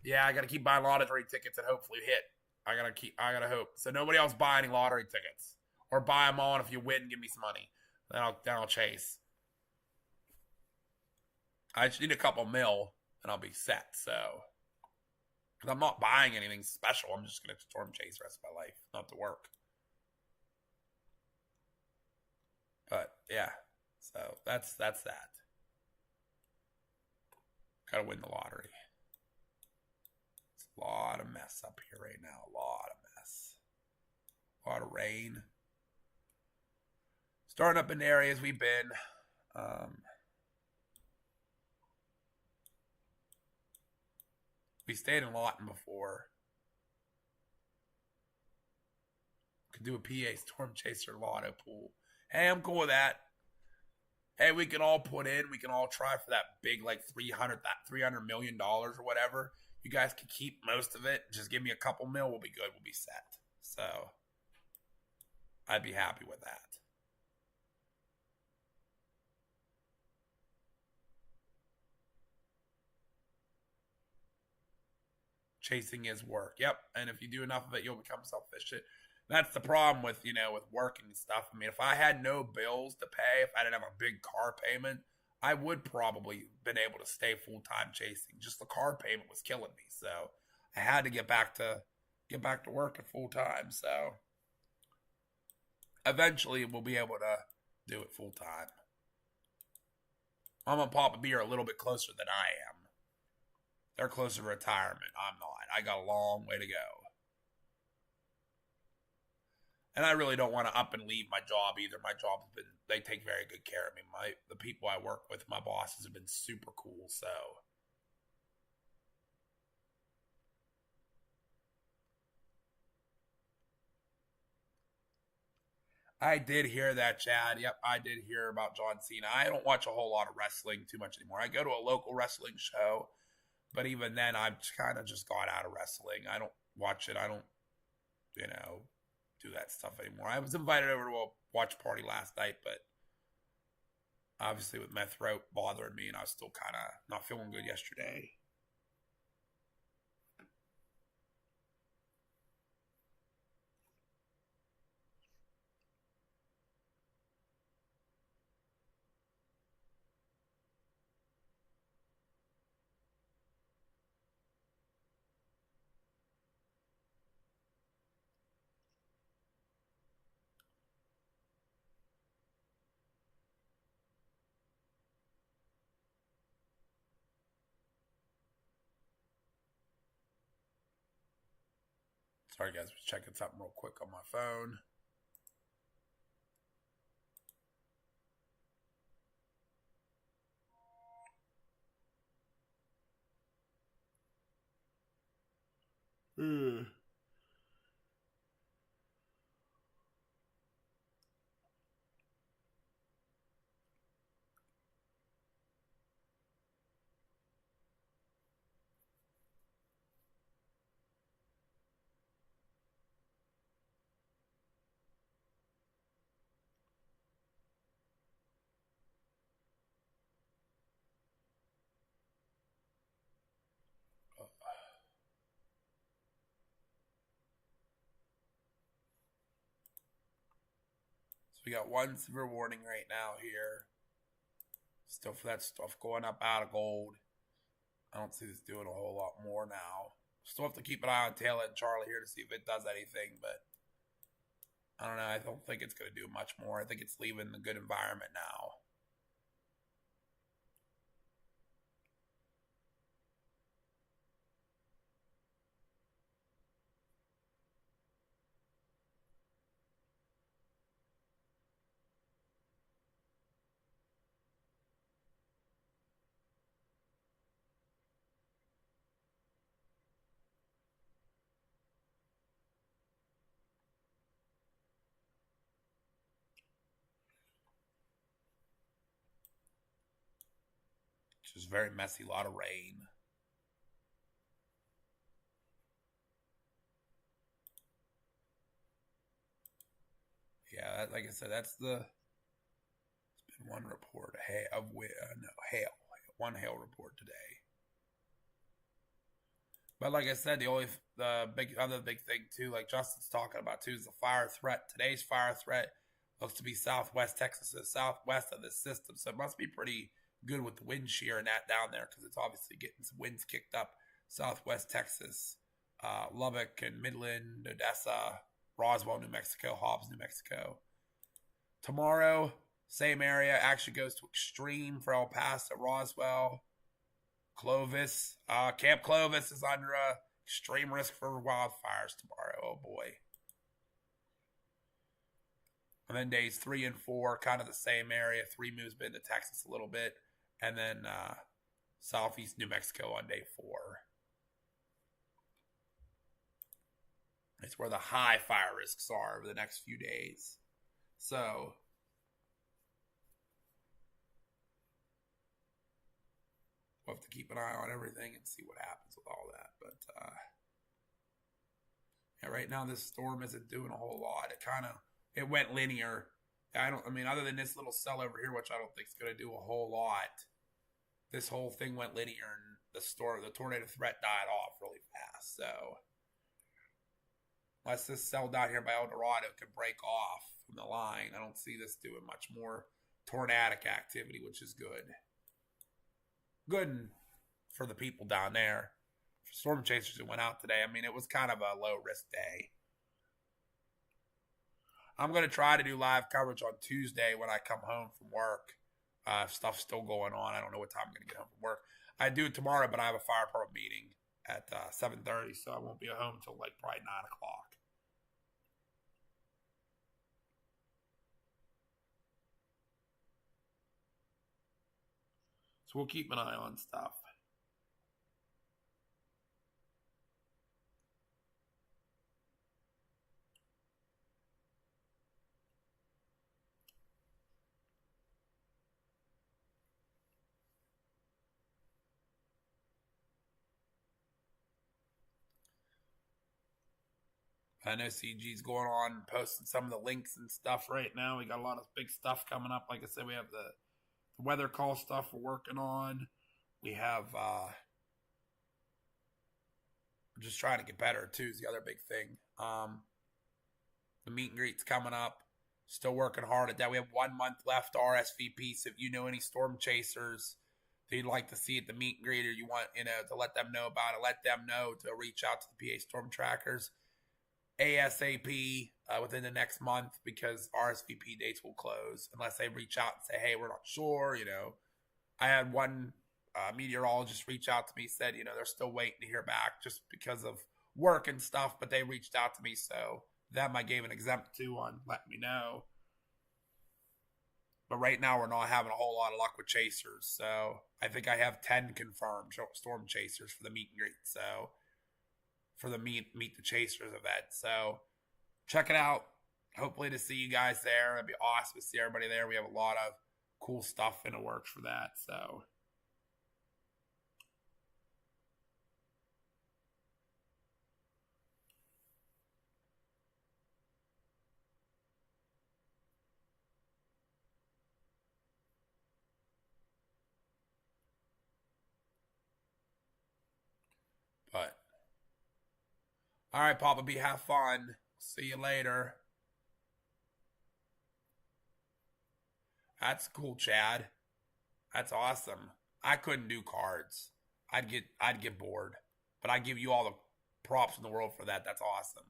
Yeah, I got to keep buying lottery tickets and hopefully hit. I gotta hope. So nobody else buy any lottery tickets, or buy them all. And if you win, give me some money. Then I'll chase. I just need a couple mil, and I'll be set. So, because I'm not buying anything special, I'm just gonna storm chase the rest of my life, not to work. But yeah, so that's that. Gotta win the lottery. It's a lot of mess up here right now. A lot of mess. A lot of rain. Starting up in the areas we've been. We stayed in Lawton before. Could do a PA Storm Chaser Lotto pool. Hey, I'm cool with that. Hey, we can all put in. We can all try for that big, like $300 million or whatever. You guys can keep most of it. Just give me a couple mil. We'll be good. We'll be set. So I'd be happy with that. Chasing is work. Yep. And if you do enough of it, you'll become self-efficient. That's the problem with, with working and stuff. I mean, if I had no bills to pay, if I didn't have a big car payment, I would probably been able to stay full-time chasing. Just the car payment was killing me. So I had to get back to working full-time. So eventually we'll be able to do it full-time. Mom and Papa B are a little bit closer than I am. They're closer to retirement. I'm not. I got a long way to go. And I really don't want to up and leave my job either. My job's been, they take very good care of me. The people I work with, my bosses have been super cool. So I did hear that, Chad. Yep, I did hear about John Cena. I don't watch a whole lot of wrestling too much anymore. I go to a local wrestling show, but even then, I've kind of just got out of wrestling. I don't watch it. I don't, do that stuff anymore. I was invited over to a watch party last night, but obviously with my throat bothering me, and I was still kind of not feeling good yesterday. Sorry, guys. I was checking something real quick on my phone. We got one severe warning right now here. Still for that stuff going up out of gold. I don't see this doing a whole lot more now. Still have to keep an eye on Taylor and Charlie here to see if it does anything, but I don't know. I don't think it's going to do much more. I think it's leaving the good environment now. Just very messy, a lot of rain. Yeah, like I said, that's the. It's been one report of hail. One hail report today. But like I said, the other big thing too, like Justin's talking about too, is the fire threat. Today's fire threat looks to be Southwest Texas, the southwest of this system. So it must be pretty good with the wind shear and that down there, because it's obviously getting some winds kicked up Southwest Texas, Lubbock and Midland, Odessa, Roswell, New Mexico, Hobbs, New Mexico. Tomorrow, same area, actually goes to extreme for El Paso, Roswell, Clovis. Camp Clovis is under extreme risk for wildfires tomorrow. Oh boy. And then days 3 and 4, kind of the same area. 3 moves into Texas a little bit. And then southeast New Mexico on day 4. It's where the high fire risks are over the next few days. So we'll have to keep an eye on everything and see what happens with all that. But yeah, right now this storm isn't doing a whole lot. It went linear. Other than this little cell over here, which I don't think is going to do a whole lot, this whole thing went linear, and the tornado threat died off really fast. So unless this cell down here by El Dorado can break off from the line, I don't see this doing much more tornadic activity, which is good. Good for the people down there. For storm chasers who went out today, it was kind of a low-risk day. I'm going to try to do live coverage on Tuesday when I come home from work. Stuff's still going on. I don't know what time I'm going to get home from work. I do it tomorrow, but I have a fire department meeting at 7:30, so I won't be home until probably 9 o'clock. So we'll keep an eye on stuff. I know CG's going on posting some of the links and stuff right now. We got a lot of big stuff coming up. Like I said, we have the weather call stuff we're working on. We have we're just trying to get better too is the other big thing. The meet and greet's coming up. Still working hard at that. We have 1 month left RSVP. So if you know any storm chasers that you'd like to see at the meet and greet, or you want to let them know about it, let them know to reach out to the PA Storm Trackers ASAP within the next month, because RSVP dates will close unless they reach out and say, hey, we're not sure. I had one meteorologist reach out to me, said, they're still waiting to hear back just because of work and stuff, but they reached out to me. So them I gave an exempt to on letting me know. But right now we're not having a whole lot of luck with chasers. So I think I have 10 confirmed storm chasers for the meet and greet. So for the meet the chasers event. So check it out. Hopefully to see you guys there. It'd be awesome to see everybody there. We have a lot of cool stuff in the works for that. So but all right, Papa B, have fun. See you later. That's cool, Chad. That's awesome. I couldn't do cards. I'd get bored. But I give you all the props in the world for that. That's awesome.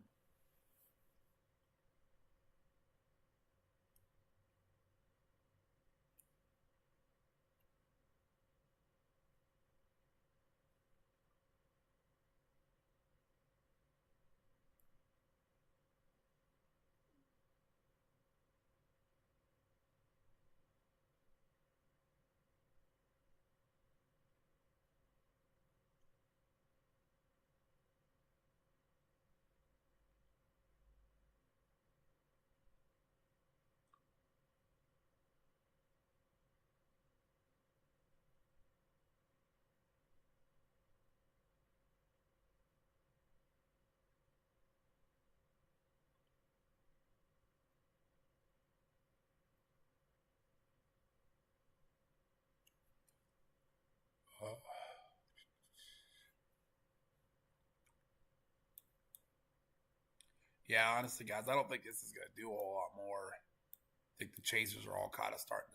Yeah, honestly, guys, I don't think this is going to do a whole lot more. I think the chasers are all kind of starting to